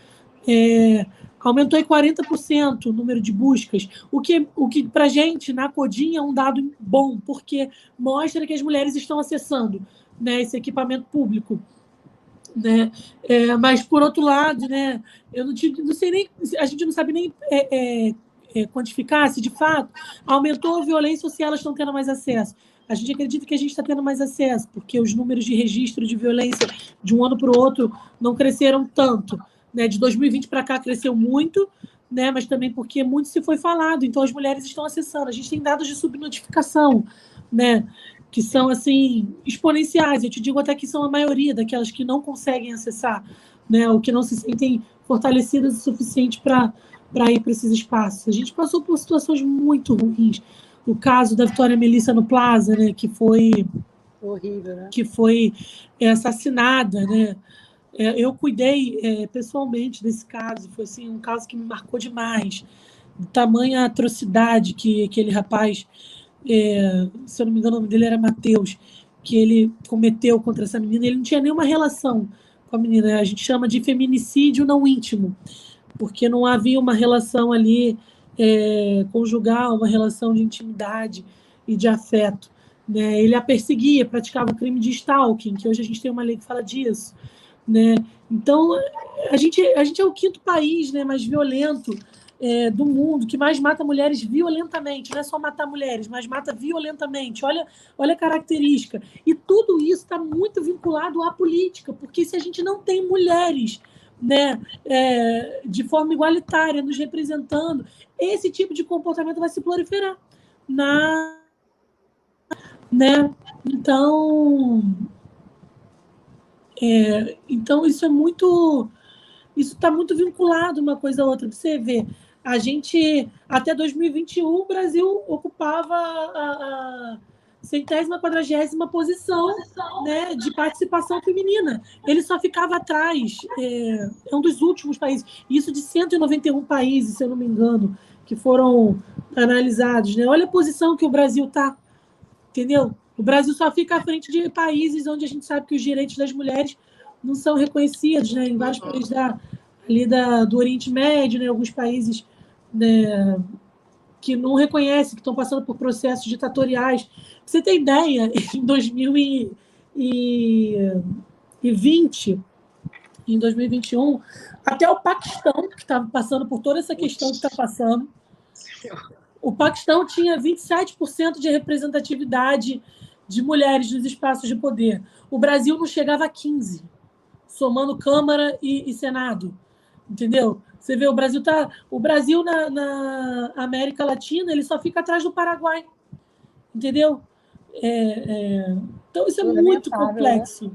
aumentou em 40% o número de buscas, o que para a gente, na Codin, é um dado bom, porque mostra que as mulheres estão acessando, né, esse equipamento público. Né? Mas, por outro lado, né, eu não sei nem, a gente não sabe nem quantificar se, de fato, aumentou a violência ou se elas estão tendo mais acesso. A gente acredita que a gente está tendo mais acesso, porque os números de registro de violência de um ano para o outro não cresceram tanto. Né? De 2020 para cá cresceu muito, né? Mas também porque muito se foi falado, então as mulheres estão acessando. A gente tem dados de subnotificação, né? Que são assim, exponenciais. Eu te digo até que são a maioria daquelas que não conseguem acessar, né? Ou que não se sentem fortalecidas o suficiente para ir para esses espaços. A gente passou por situações muito ruins. O caso da Vitória Melissa no Plaza, né, que foi horrível, né? Que foi assassinada, né? Eu cuidei pessoalmente desse caso. Foi assim, um caso que me marcou demais. Tamanha atrocidade que aquele rapaz, se eu não me engano, o nome dele era Matheus, que ele cometeu contra essa menina. Ele não tinha nenhuma relação com a menina. A gente chama de feminicídio não íntimo, porque não havia uma relação ali conjugal, uma relação de intimidade e de afeto. Né? Ele a perseguia, praticava o crime de stalking, que hoje a gente tem uma lei que fala disso. Né? Então, a gente é o quinto país, né, mais violento do mundo, que mais mata mulheres violentamente. Não é só matar mulheres, mas mata violentamente. Olha a característica. E tudo isso está muito vinculado à política, porque se a gente não tem mulheres, né, de forma igualitária nos representando, esse tipo de comportamento vai se proliferar. Né? Então isso está muito vinculado uma coisa a outra. Para você ver, a gente, até 2021, o Brasil ocupava a 140ª posição, né, de participação feminina. Ele só ficava atrás, é um dos últimos países, isso de 191 países, se eu não me engano, que foram analisados. Né? Olha a posição que o Brasil está, entendeu? O Brasil só fica à frente de países onde a gente sabe que os direitos das mulheres não são reconhecidos, né? Em vários países do Oriente Médio, né? Alguns países, né, que não reconhecem, que estão passando por processos ditatoriais. Pra você ter ideia, em 2020, em 2021, até o Paquistão, que estava passando por toda essa questão que está passando, o Paquistão tinha 27% de representatividade de mulheres nos espaços de poder. O Brasil não chegava a 15%, somando Câmara e Senado. Entendeu? Você vê, o Brasil na América Latina, ele só fica atrás do Paraguai. Entendeu? Então, isso é muito complexo. Né?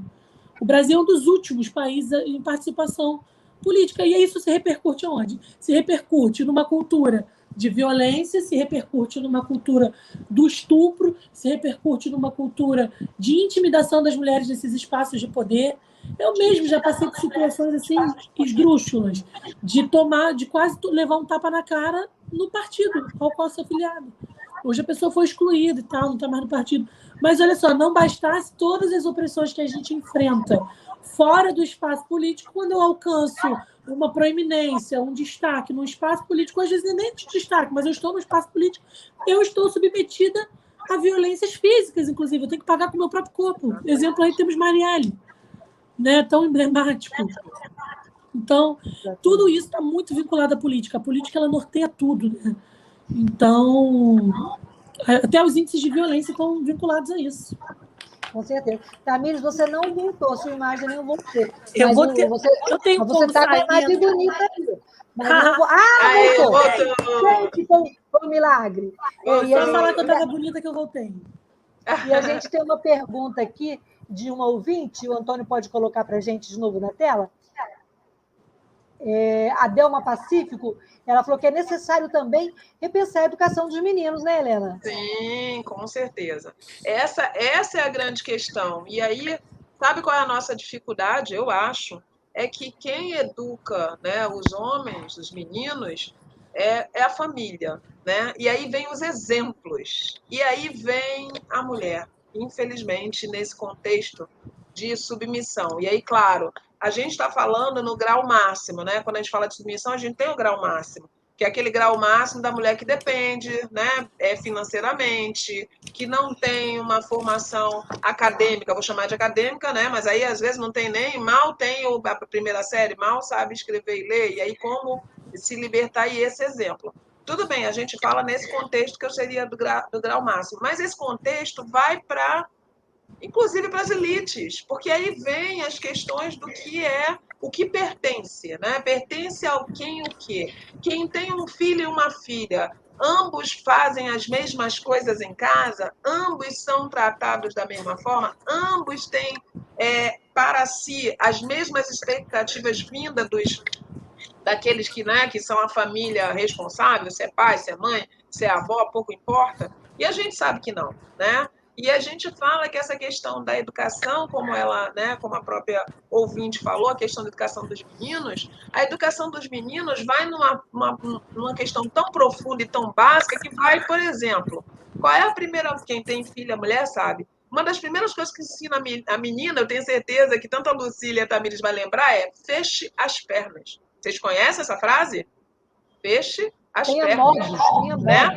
O Brasil é um dos últimos países em participação política. E isso se repercute onde? Se repercute numa cultura de violência, se repercute numa cultura do estupro, se repercute numa cultura de intimidação das mulheres nesses espaços de poder. Eu mesmo já passei por situações assim esdrúxulas, de quase levar um tapa na cara no partido ao qual sou afiliado. Hoje a pessoa foi excluída e tal, não está mais no partido. Mas olha só, não bastasse todas as opressões que a gente enfrenta fora do espaço político, quando eu alcanço uma proeminência, um destaque no espaço político, às vezes nem de destaque, mas eu estou no espaço político, eu estou submetida a violências físicas, inclusive. Eu tenho que pagar com o meu próprio corpo. Exemplo, aí temos Marielle, né? Tão emblemático. Então, tudo isso está muito vinculado à política. A política, ela norteia tudo, né? Então, até os índices de violência estão vinculados a isso. Com certeza. Tamires, você não voltou, sua imagem nem voltou. Eu vou ter. Eu tenho você está com a imagem bonita aí. Voltou! Gente, foi um milagre. Só falar que eu estava bonita que eu voltei. E a gente tem uma pergunta aqui de uma ouvinte, o Antônio pode colocar para a gente de novo na tela. A Delma Pacífico, ela falou que é necessário também repensar a educação dos meninos, né, Helena? Sim, com certeza. Essa é a grande questão. E aí, sabe qual é a nossa dificuldade, eu acho? É que quem educa, né, os homens, os meninos, é a família, né? E aí vem os exemplos. E aí vem a mulher, infelizmente, nesse contexto de submissão. E aí, claro, a gente está falando no grau máximo, né? Quando a gente fala de submissão, a gente tem o grau máximo, que é aquele grau máximo da mulher que depende, né, financeiramente, que não tem uma formação acadêmica, vou chamar de acadêmica, né? Mas aí às vezes não tem mal tem a primeira série, mal sabe escrever e ler, e aí como se libertar, e esse exemplo. Tudo bem, a gente fala nesse contexto que eu seria do grau máximo, mas esse contexto vai para inclusive para as elites, porque aí vem as questões do que é o que pertence, né? Pertence ao quem o quê? Quem tem um filho e uma filha, ambos fazem as mesmas coisas em casa, ambos são tratados da mesma forma, ambos têm para si as mesmas expectativas vindas daqueles que são a família responsável, se é pai, se é mãe, se é avó, pouco importa. E a gente sabe que não, né? E a gente fala que essa questão da educação, como ela, né, como a própria ouvinte falou, a questão da educação dos meninos, a educação dos meninos vai numa questão tão profunda e tão básica que vai, por exemplo, qual é a primeira, quem tem filha, mulher sabe, uma das primeiras coisas que ensina a menina, eu tenho certeza que tanto a Lucília e a Tamires vai lembrar, é feche as pernas. Vocês conhecem essa frase? Feche as pernas, né?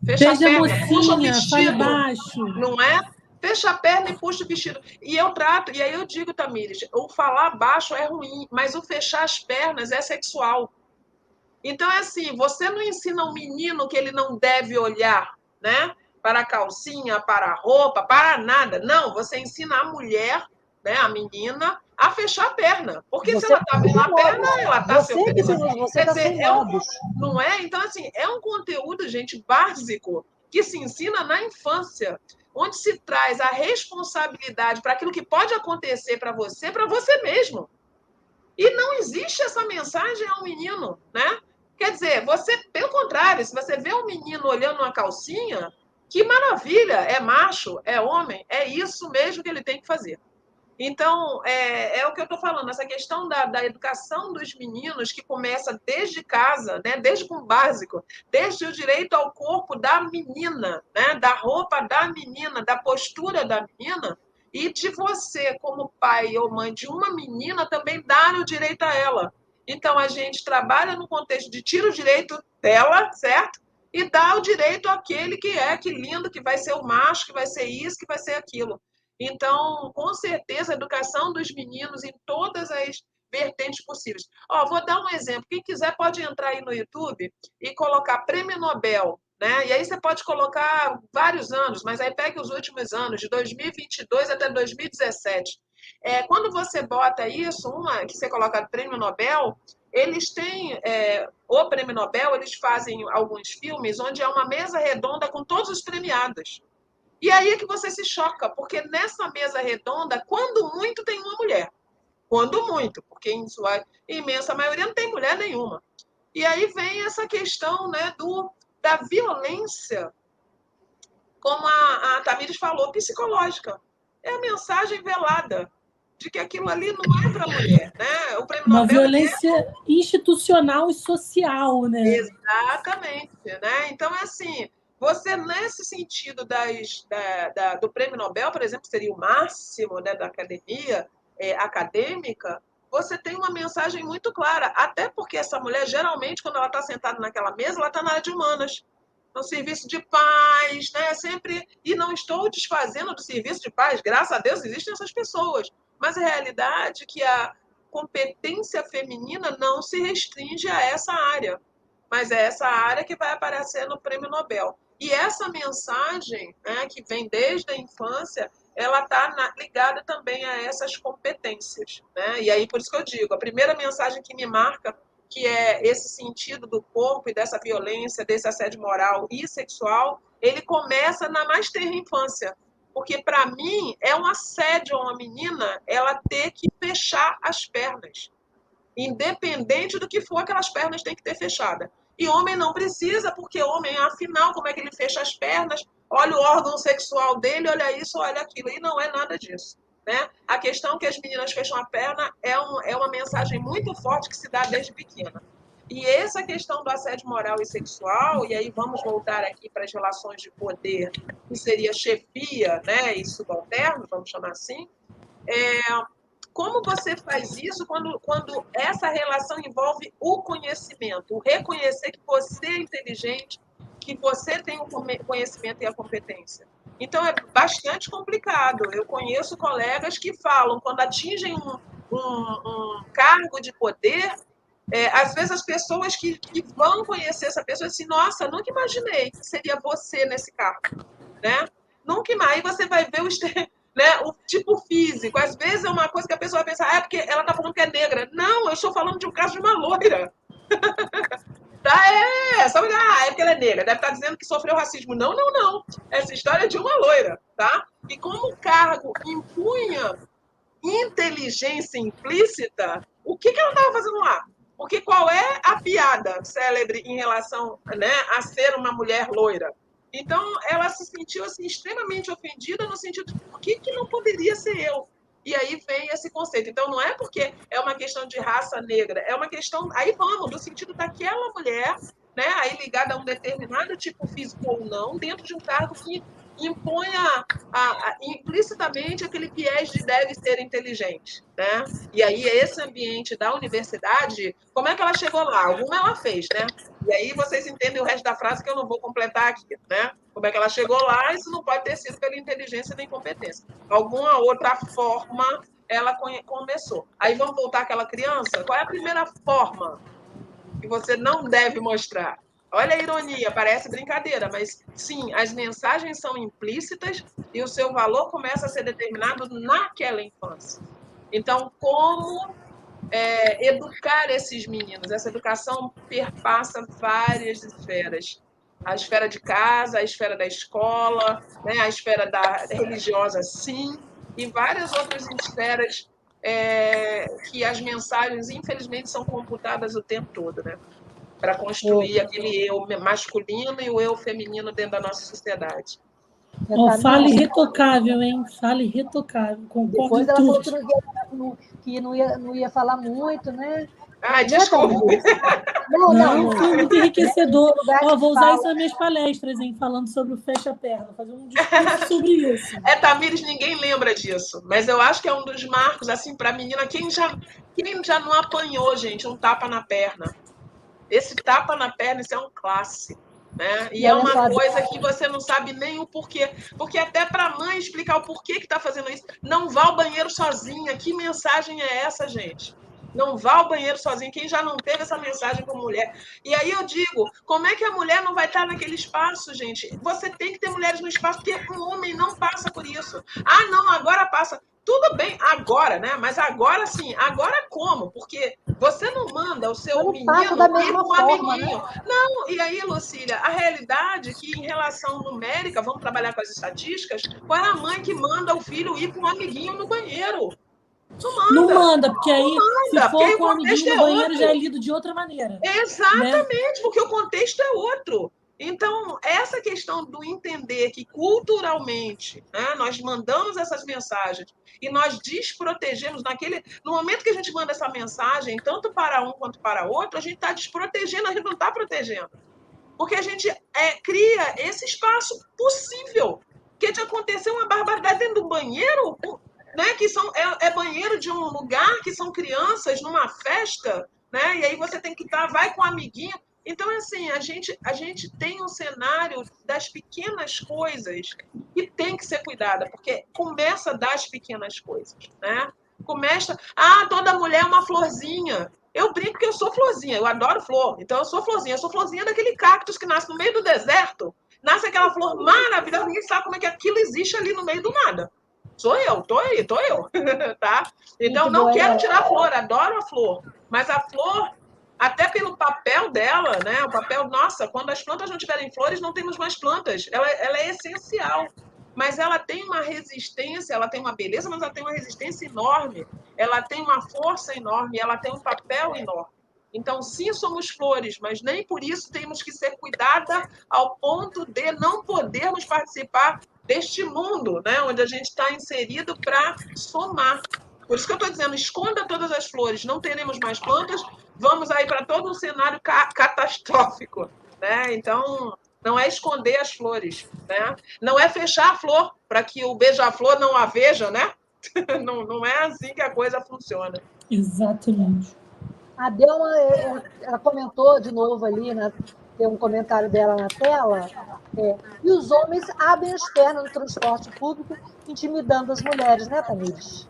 Fecha a perna, puxa o vestido, não é? Fecha a perna e puxa o vestido. E aí eu digo, Tamires, o falar baixo é ruim, mas o fechar as pernas é sexual. Então é assim, você não ensina um menino que ele não deve olhar, né? Para a calcinha, para a roupa, para nada. Não, você ensina a mulher, né, a menina, a fechar a perna. Porque se ela está vendo a perna, ela está se oferecendo. Quer dizer, não é? Então, assim, é um conteúdo, gente, básico, que se ensina na infância, onde se traz a responsabilidade para aquilo que pode acontecer para você mesmo. E não existe essa mensagem ao menino, né? Quer dizer, pelo contrário, se você vê um menino olhando uma calcinha, que maravilha, é macho, é homem, é isso mesmo que ele tem que fazer. Então, é o que eu estou falando, essa questão da educação dos meninos, que começa desde casa, né, desde o básico, desde o direito ao corpo da menina, né, da roupa da menina, da postura da menina, e de você, como pai ou mãe de uma menina, também dar o direito a ela. Então, a gente trabalha no contexto de tira o direito dela, certo? E dá o direito àquele que lindo, que vai ser o macho, que vai ser isso, que vai ser aquilo. Então, com certeza, a educação dos meninos em todas as vertentes possíveis. Vou dar um exemplo. Quem quiser pode entrar aí no YouTube e colocar Prêmio Nobel, né? E aí você pode colocar vários anos, mas aí pegue os últimos anos, de 2022 até 2017. Quando você bota isso, que você coloca Prêmio Nobel, eles têm, o Prêmio Nobel, eles fazem alguns filmes onde é uma mesa redonda com todos os premiados. E aí é que você se choca, porque nessa mesa redonda, quando muito, tem uma mulher. quando muito, porque em sua imensa maioria não tem mulher nenhuma. E aí vem essa questão, né, da violência, como a Tamires falou, psicológica. É a mensagem velada de que aquilo ali não é para a mulher, né? O Prêmio Uma Nobel violência institucional e social, né? Exatamente, né? Então, é assim, você, nesse sentido do Prêmio Nobel, por exemplo, seria o máximo, né, da academia acadêmica, você tem uma mensagem muito clara, até porque essa mulher, geralmente, quando ela está sentada naquela mesa, ela está na área de humanas, no serviço de paz, né? Sempre, e não estou desfazendo do serviço de paz, graças a Deus existem essas pessoas, mas a realidade é que a competência feminina não se restringe a essa área, mas é essa área que vai aparecer no Prêmio Nobel. E essa mensagem, né, que vem desde a infância, ela está ligada também a essas competências, né? E aí, por isso que eu digo, a primeira mensagem que me marca, que é esse sentido do corpo e dessa violência, desse assédio moral e sexual, ele começa na mais tenra infância. Porque, para mim, é um assédio a uma menina ela ter que fechar as pernas. Independente do que for, aquelas pernas têm que ter fechada. E homem não precisa, porque homem, afinal, como é que ele fecha as pernas? Olha o órgão sexual dele, olha isso, olha aquilo. E não é nada disso, né? A questão que as meninas fecham a perna é uma mensagem muito forte que se dá desde pequena. E essa questão do assédio moral e sexual, e aí vamos voltar aqui para as relações de poder, que seria chefia, né, e subalterno, vamos chamar assim, como você faz isso quando essa relação envolve o conhecimento, o reconhecer que você é inteligente, que você tem o conhecimento e a competência? Então, é bastante complicado. Eu conheço colegas que falam, quando atingem um cargo de poder, às vezes as pessoas que vão conhecer essa pessoa dizem, nossa, nunca imaginei que seria você nesse cargo, né? Nunca mais. Aí você vai ver né, o tipo físico. Às vezes é uma coisa que a pessoa vai pensar, é porque ela está falando que é negra. Não, eu estou falando de um caso de uma loira. É porque ela é negra, deve estar dizendo que sofreu racismo. Não, não, não. Essa história é de uma loira, tá? E como o cargo impunha inteligência implícita, o que ela estava fazendo lá? Porque qual é a piada célebre em relação, né, a ser uma mulher loira? Então, ela se sentiu assim, extremamente ofendida no sentido de por que não poderia ser eu? E aí vem esse conceito. Então, não é porque é uma questão de raça negra, é uma questão, aí vamos, do sentido daquela mulher, né, aí ligada a um determinado tipo físico ou não, dentro de um cargo que impõe implicitamente aquele viés de deve ser inteligente, né? E aí esse ambiente da universidade, como é que ela chegou lá? Alguma ela fez, né? E aí vocês entendem o resto da frase que eu não vou completar aqui, né? Como é que ela chegou lá? Isso não pode ter sido pela inteligência nem competência. Alguma outra forma ela começou. Aí vamos voltar àquela criança? Qual é a primeira forma que você não deve mostrar? Olha a ironia, parece brincadeira, mas sim, as mensagens são implícitas e o seu valor começa a ser determinado naquela infância. Então, como educar esses meninos? Essa educação perpassa várias esferas. A esfera de casa, a esfera da escola, né? A esfera religiosa, sim, e várias outras esferas que as mensagens, infelizmente, são computadas o tempo todo, né? Para construir aquele eu masculino e o eu feminino dentro da nossa sociedade. Fala irretocável, hein? Fala irretocável. Concordo. Depois ela falou que não ia falar muito, né? Ai, desculpa. Não, foi muito enriquecedor. Vou usar isso nas minhas palestras, hein? Falando sobre o fecha-perna, fazer um discurso sobre isso. Tamires, ninguém lembra disso, mas eu acho que é um dos marcos, assim, para a menina, quem já não apanhou, gente, um tapa na perna. Esse tapa na perna, isso é um clássico, né? E é uma coisa que você não sabe nem o porquê. Porque até para a mãe explicar o porquê que está fazendo isso, não vá ao banheiro sozinha. Que mensagem é essa, gente? Não vá ao banheiro sozinha. Quem já não teve essa mensagem como mulher? E aí eu digo, como é que a mulher não vai estar naquele espaço, gente? Você tem que ter mulheres no espaço, porque um homem não passa por isso. Ah, não, agora passa. Tudo bem, agora, né? Mas agora sim, agora como? Porque você não manda o seu menino ir com um amiguinho. Né? Não, e aí, Lucília, a realidade é que em relação numérica, vamos trabalhar com as estatísticas, qual é a mãe que manda o filho ir com um amiguinho no banheiro? Não manda, porque aí, se for porque com o amiguinho no banheiro, já é lido de outra maneira. Exatamente, porque o contexto é outro. Então, essa questão do entender que culturalmente, né, nós mandamos essas mensagens e nós desprotegemos no momento que a gente manda essa mensagem, tanto para um quanto para outro, a gente está desprotegendo, a gente não está protegendo. Porque a gente cria esse espaço possível. Que de acontecer uma barbaridade dentro do banheiro, né, que é banheiro de um lugar que são crianças numa festa, né, e aí você tem que vai com um amiguinho. Então, assim, a gente tem um cenário das pequenas coisas que tem que ser cuidada, porque começa das pequenas coisas, né? Começa, toda mulher é uma florzinha. Eu brinco que eu sou florzinha, eu adoro flor, então eu sou florzinha daquele cactus que nasce no meio do deserto, nasce aquela flor maravilhosa, ninguém sabe como é que aquilo existe ali no meio do nada. Sou eu, tô eu, tá? Então, não quero tirar a flor, adoro a flor, mas a flor, até pelo papel dela, né? O papel, nossa, quando as plantas não tiverem flores, não temos mais plantas. Ela é essencial. Mas ela tem uma resistência, ela tem uma beleza, mas ela tem uma resistência enorme. Ela tem uma força enorme, ela tem um papel enorme. Então, sim, somos flores, mas nem por isso temos que ser cuidada ao ponto de não podermos participar deste mundo, né? Onde a gente está inserido para somar. Por isso que eu estou dizendo, esconda todas as flores, não teremos mais plantas, vamos aí para todo um cenário catastrófico, né? Então, não é esconder as flores, né? Não é fechar a flor para que o beija-flor não a veja, né? Não é assim que a coisa funciona. Exatamente. A Delma, ela comentou de novo ali, né? Tem um comentário dela na tela, e os homens abrem as pernas no transporte público, intimidando as mulheres, né, Tamires?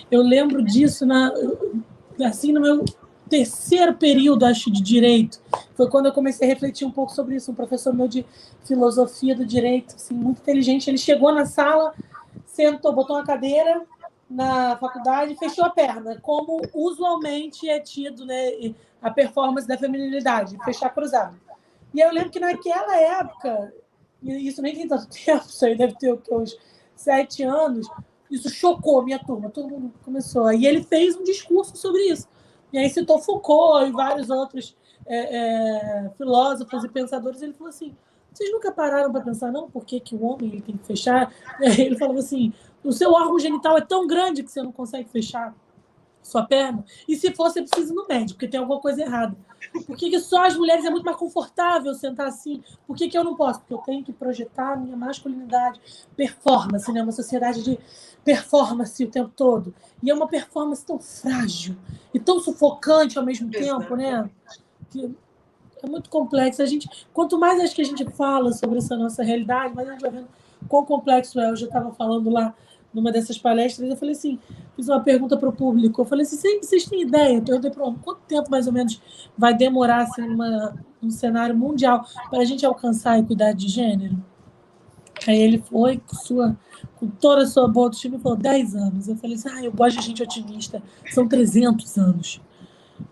Eu lembro disso assim, no meu terceiro período, acho, de Direito. Foi quando eu comecei a refletir um pouco sobre isso. Um professor meu de filosofia do direito, assim, muito inteligente, ele chegou na sala, sentou, botou uma cadeira na faculdade e fechou a perna, como usualmente é tido, né, a performance da feminilidade, fechar cruzado. E eu lembro que naquela época, e isso nem tem tanto tempo, isso aí deve ter uns 7 anos, isso chocou a minha turma, todo mundo começou. E ele fez um discurso sobre isso. E aí citou Foucault e vários outros filósofos e pensadores. Ele falou assim, vocês nunca pararam para pensar, não, por que o homem ele tem que fechar? Ele falou assim, o seu órgão genital é tão grande que você não consegue fechar sua perna, e se for, você precisa ir no médico, porque tem alguma coisa errada. Por que só as mulheres é muito mais confortável sentar assim? Por que eu não posso? Porque eu tenho que projetar a minha masculinidade, performance, né? Uma sociedade de performance o tempo todo. E é uma performance tão frágil e tão sufocante ao mesmo tempo, né? Que é muito complexo. Quanto mais acho que a gente fala sobre essa nossa realidade, mais a gente vai vendo quão complexo é. Eu já estava falando lá numa dessas palestras, eu falei assim, fiz uma pergunta para o público, eu falei assim, vocês têm ideia? Eu perguntei para quanto tempo mais ou menos vai demorar assim, num cenário mundial para a gente alcançar a equidade de gênero? Aí ele foi com toda a sua boa autoestima e falou 10 anos. Eu falei assim, eu gosto de gente otimista, são 300 anos.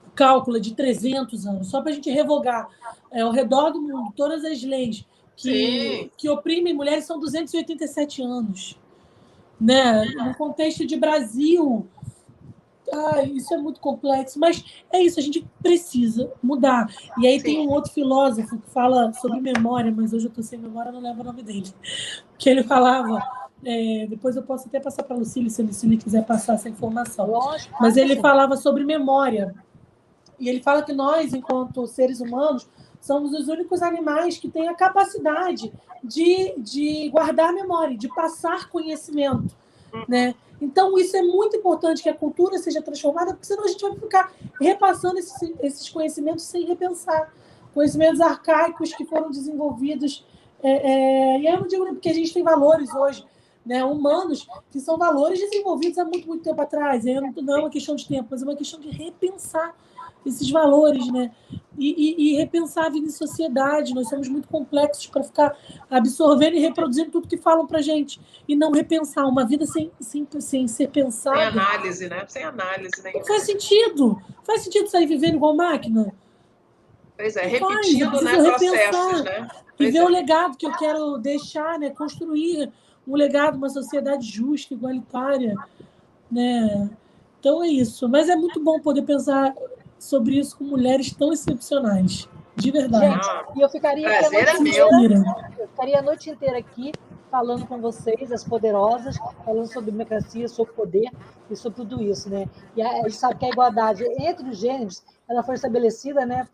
O cálculo é de 300 anos, só para a gente revogar ao redor do mundo todas as leis que oprimem mulheres são 287 anos. Né? No contexto de Brasil, isso é muito complexo, mas é isso, a gente precisa mudar. E aí tem um outro filósofo que fala sobre memória, mas hoje eu estou sem memória, não lembro o nome dele, que ele falava, depois eu posso até passar para a Lucília, se a Lucília quiser passar essa informação, mas ele falava sobre memória, e ele fala que nós, enquanto seres humanos, somos os únicos animais que têm a capacidade de guardar memória, de passar conhecimento, né? Então, isso é muito importante, que a cultura seja transformada, porque senão a gente vai ficar repassando esses conhecimentos sem repensar. Conhecimentos arcaicos que foram desenvolvidos. E aí eu não digo porque a gente tem valores hoje, né, humanos, que são valores desenvolvidos há muito, muito tempo atrás. Não é uma questão de tempo, mas é uma questão de repensar esses valores, né? E repensar a vida em sociedade. Nós somos muito complexos para ficar absorvendo e reproduzindo tudo que falam para a gente e não repensar. Uma vida sem ser pensada. Sem análise, né? Sem análise, né? Não faz sentido. Faz sentido sair vivendo igual máquina? Pois é, repetindo, né, processos, né? E ver o legado que eu quero deixar, né? Construir um legado, uma sociedade justa, igualitária, né? Então é isso. Mas é muito bom poder pensar sobre isso com mulheres tão excepcionais. De verdade. Gente, e eu ficaria aqui a noite inteira aqui falando com vocês, as poderosas, falando sobre democracia, sobre poder e sobre tudo isso, né? E a gente sabe que a igualdade entre os gêneros, ela foi estabelecida, né,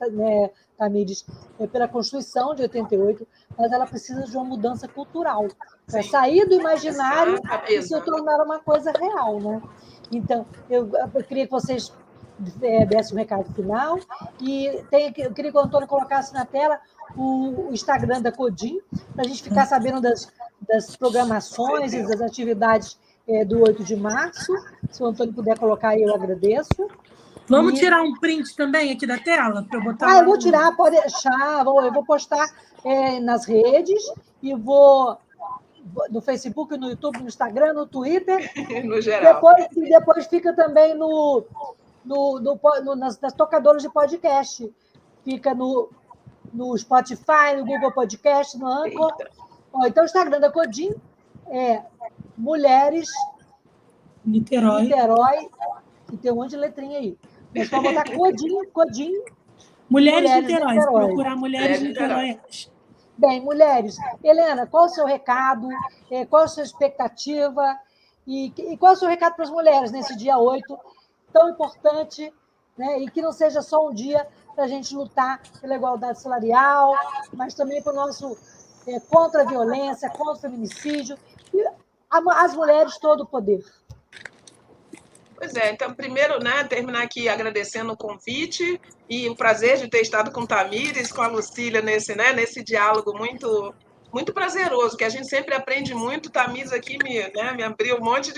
Tamires, pela Constituição de 88, mas ela precisa de uma mudança cultural, para sair do imaginário e se tornar uma coisa real, né? Então, eu queria que vocês desse um recado final. E eu queria que o Antônio colocasse na tela o Instagram da Codim, para a gente ficar sabendo das programações e das atividades do 8 de março. Se o Antônio puder colocar aí, eu agradeço. Vamos tirar um print também aqui da tela para eu botar. Eu vou tirar, pode deixar. Eu vou postar nas redes e vou no Facebook, no YouTube, no Instagram, no Twitter. No geral. Depois fica também nas tocadoras de podcast. Fica no Spotify, no Google Podcast, no Anchor. Então, o Instagram da Codim é Mulheres Niterói. E tem um monte de letrinha aí. Mas pode botar Codim. Mulheres Niterói. Se procurar Mulheres Niterói. Bem, mulheres. Helena, qual é o seu recado? Qual é a sua expectativa? E qual é o seu recado para as mulheres nesse dia 8, tão importante, né? E que não seja só um dia para a gente lutar pela igualdade salarial, mas também para o nosso contra a violência, contra o feminicídio, e as mulheres todo o poder. Pois é, então, primeiro, né, terminar aqui agradecendo o convite e o prazer de ter estado com Tamires, com a Lucília nesse diálogo muito, muito prazeroso, que a gente sempre aprende muito. Tamires aqui me abriu um monte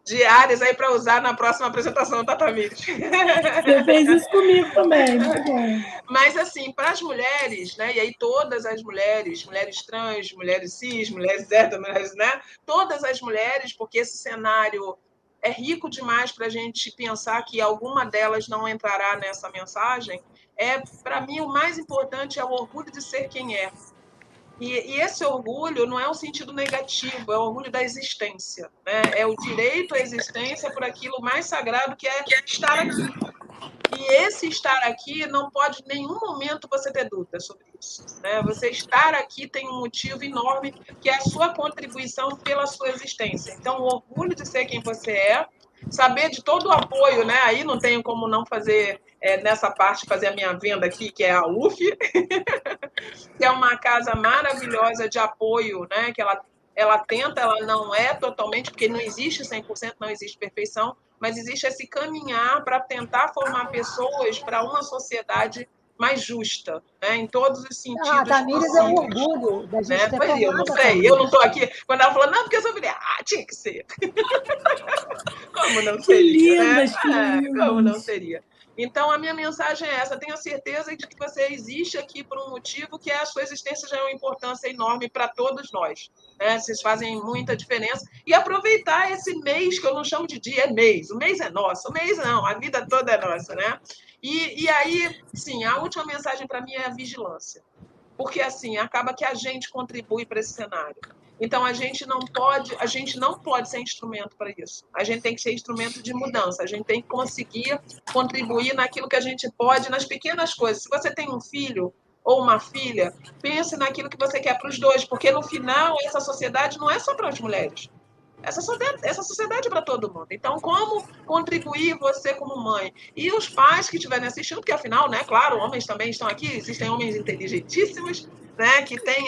de áreas aí para usar na próxima apresentação, tá, Tamires? Você fez isso comigo também, muito bom. Mas, assim, para as mulheres, né, e aí todas as mulheres trans, mulheres cis, mulheres hétero, né, todas as mulheres, porque esse cenário é rico demais para a gente pensar que alguma delas não entrará nessa mensagem. Para mim, o mais importante é o orgulho de ser quem é. E esse orgulho não é um sentido negativo, é o orgulho da existência, né? É o direito à existência por aquilo mais sagrado que é estar aqui. E esse estar aqui não pode, em nenhum momento, você ter dúvida sobre isso, né? Você estar aqui tem um motivo enorme, que é a sua contribuição pela sua existência. Então, o orgulho de ser quem você é, saber de todo o apoio, né? Aí não tenho como não fazer, nessa parte, fazer a minha venda aqui, que é a UF, que é uma casa maravilhosa de apoio, né? Que ela tenta, ela não é totalmente, porque não existe 100%, não existe perfeição, mas existe esse caminhar para tentar formar pessoas para uma sociedade mais justa, né? Em todos os sentidos. Tamires é um orgulho da gente ter formado. Eu não sei, eu não estou aqui. Quando ela falou, não, porque eu sou mulher. Tinha que ser. Como não seria? Lindas, Como não seria? Então, a minha mensagem é essa: tenha certeza de que você existe aqui por um motivo, que a sua existência já é uma importância enorme para todos nós, né? Vocês fazem muita diferença. E aproveitar esse mês, que eu não chamo de dia, é mês. O mês é nosso. O mês não, a vida toda é nossa, né? E aí, sim, a última mensagem para mim é a vigilância. Porque, assim, acaba que a gente contribui para esse cenário. Então, a gente não pode ser instrumento para isso. A gente tem que ser instrumento de mudança. A gente tem que conseguir contribuir naquilo que a gente pode, nas pequenas coisas. Se você tem um filho ou uma filha, pense naquilo que você quer para os dois, porque, no final, essa sociedade não é só para as mulheres. Essa sociedade é para todo mundo. Então, como contribuir você como mãe? E os pais que estiverem assistindo, porque, afinal, né, claro, homens também estão aqui, existem homens inteligentíssimos, né, que têm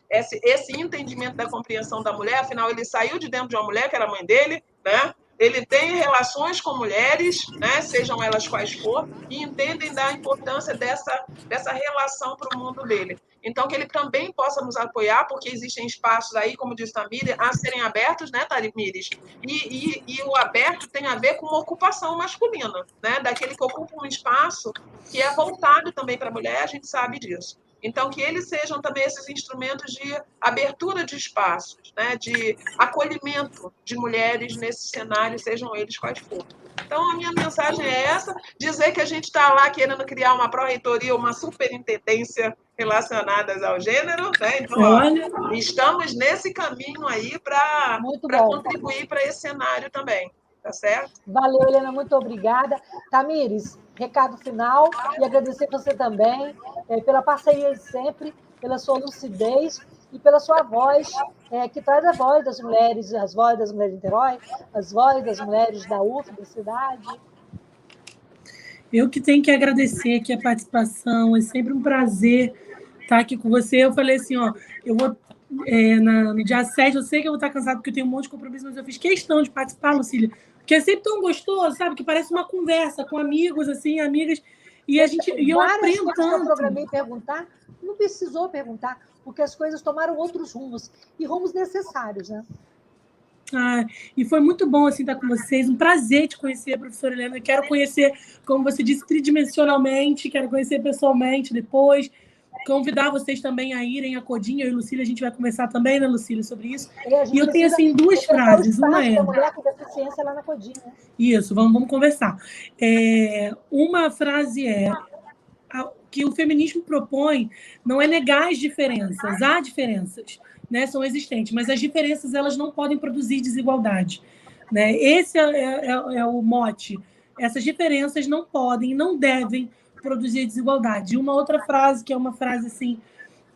esse entendimento da compreensão da mulher. Afinal, ele saiu de dentro de uma mulher, que era a mãe dele, né? Ele tem relações com mulheres, né, sejam elas quais for, e entendem da importância dessa relação para o mundo dele. Então, que ele também possa nos apoiar, porque existem espaços aí, como disse Tamires, a serem abertos, né, Tamires? E o aberto tem a ver com uma ocupação masculina, né? Daquele que ocupa um espaço que é voltado também para a mulher, a gente sabe disso. Então, que eles sejam também esses instrumentos de abertura de espaços, né, de acolhimento de mulheres nesse cenário, sejam eles quais forem. Então, a minha mensagem é essa: dizer que a gente está lá querendo criar uma pró-reitoria, uma superintendência relacionadas ao gênero, né? Então, estamos nesse caminho aí para contribuir para esse cenário também. tá certo? Valeu, Helena, muito obrigada. Tamires, recado final e agradecer você também pela parceria de sempre, pela sua lucidez e pela sua voz, que traz a voz das mulheres, as vozes das mulheres de Niterói, as vozes das mulheres da UF, da cidade. Eu que tenho que agradecer aqui a participação, é sempre um prazer estar aqui com você. Eu falei assim, ó, eu vou no dia 7, eu sei que eu vou estar cansada porque eu tenho um monte de compromisso, mas eu fiz questão de participar, Lucília, porque é sempre tão gostoso, sabe? Que parece uma conversa com amigos, assim, amigas, e eu aprendo tanto. Eu programei perguntar, não precisou perguntar, porque as coisas tomaram outros rumos, e rumos necessários, né? E foi muito bom assim, estar com vocês. Um prazer te conhecer, professora Helena. Quero conhecer, como você disse, tridimensionalmente. Quero conhecer pessoalmente depois. Convidar vocês também a irem a Codinha. Eu e Lucília, a gente vai conversar também, né, Lucília, sobre isso. E eu tenho assim, duas frases. Uma é... mulher com deficiência lá na Codinha. Isso, vamos conversar. Uma frase é... que o feminismo propõe não é negar as diferenças. Há diferenças, né, são existentes, mas as diferenças elas não podem produzir desigualdade, né? Esse é o mote. Essas diferenças não podem, não devem produzir desigualdade. E uma outra frase, que é uma frase assim,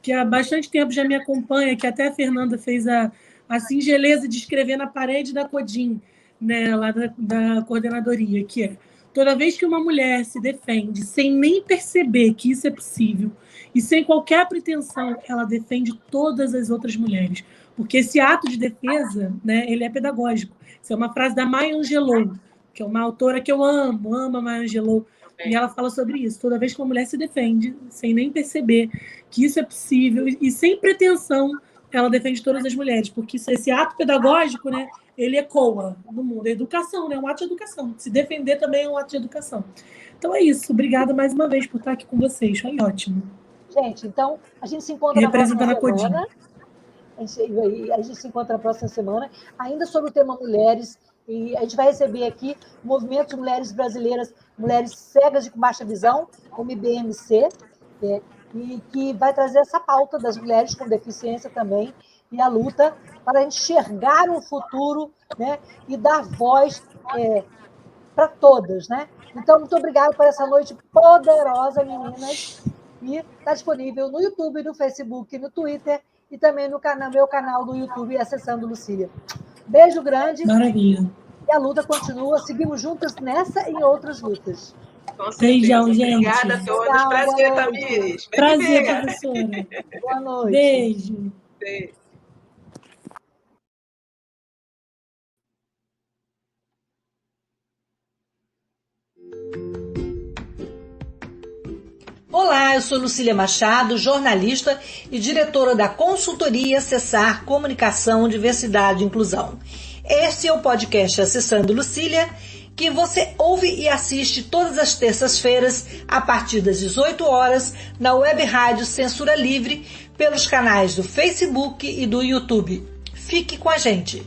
que há bastante tempo já me acompanha, que até a Fernanda fez a singeleza de escrever na parede da Codim, né, lá da coordenadoria, que é: toda vez que uma mulher se defende sem nem perceber que isso é possível e sem qualquer pretensão, ela defende todas as outras mulheres. Porque esse ato de defesa, né, ele é pedagógico. Isso é uma frase da Maya Angelou, que é uma autora que eu amo a Maya Angelou, e ela fala sobre isso. Toda vez que uma mulher se defende sem nem perceber que isso é possível e sem pretensão, ela defende todas as mulheres, porque esse ato pedagógico, né, ele ecoa no mundo. É educação, né? É um ato de educação. Se defender também é um ato de educação. Então é isso. Obrigada mais uma vez por estar aqui com vocês. Foi ótimo. Gente, então a gente se encontra na próxima semana. A gente se encontra na próxima semana, ainda sobre o tema mulheres. E a gente vai receber aqui o Movimento de Mulheres Brasileiras, Mulheres Cegas de Baixa Visão, como IBMC, e que vai trazer essa pauta das mulheres com deficiência também, e a luta para a gente enxergar um futuro, né, e dar voz para todas, né? Então, muito obrigada por essa noite poderosa, meninas. E está disponível no YouTube, no Facebook, no Twitter e também no meu canal do YouTube, Acessando Lucília. Beijo grande. Maravilha. E a luta continua. Seguimos juntas nessa e em outras lutas. Beijão, gente. Obrigada a todos. Prazer, Tamires. Prazer, professora. Boa noite. Beijo. Beijo. Olá, eu sou Lucília Machado, jornalista e diretora da consultoria Acessar Comunicação, Diversidade e Inclusão. Este é o podcast Acessando Lucília, que você ouve e assiste todas as terças-feiras, a partir das 18 horas, na Web Rádio Censura Livre, pelos canais do Facebook e do YouTube. Fique com a gente!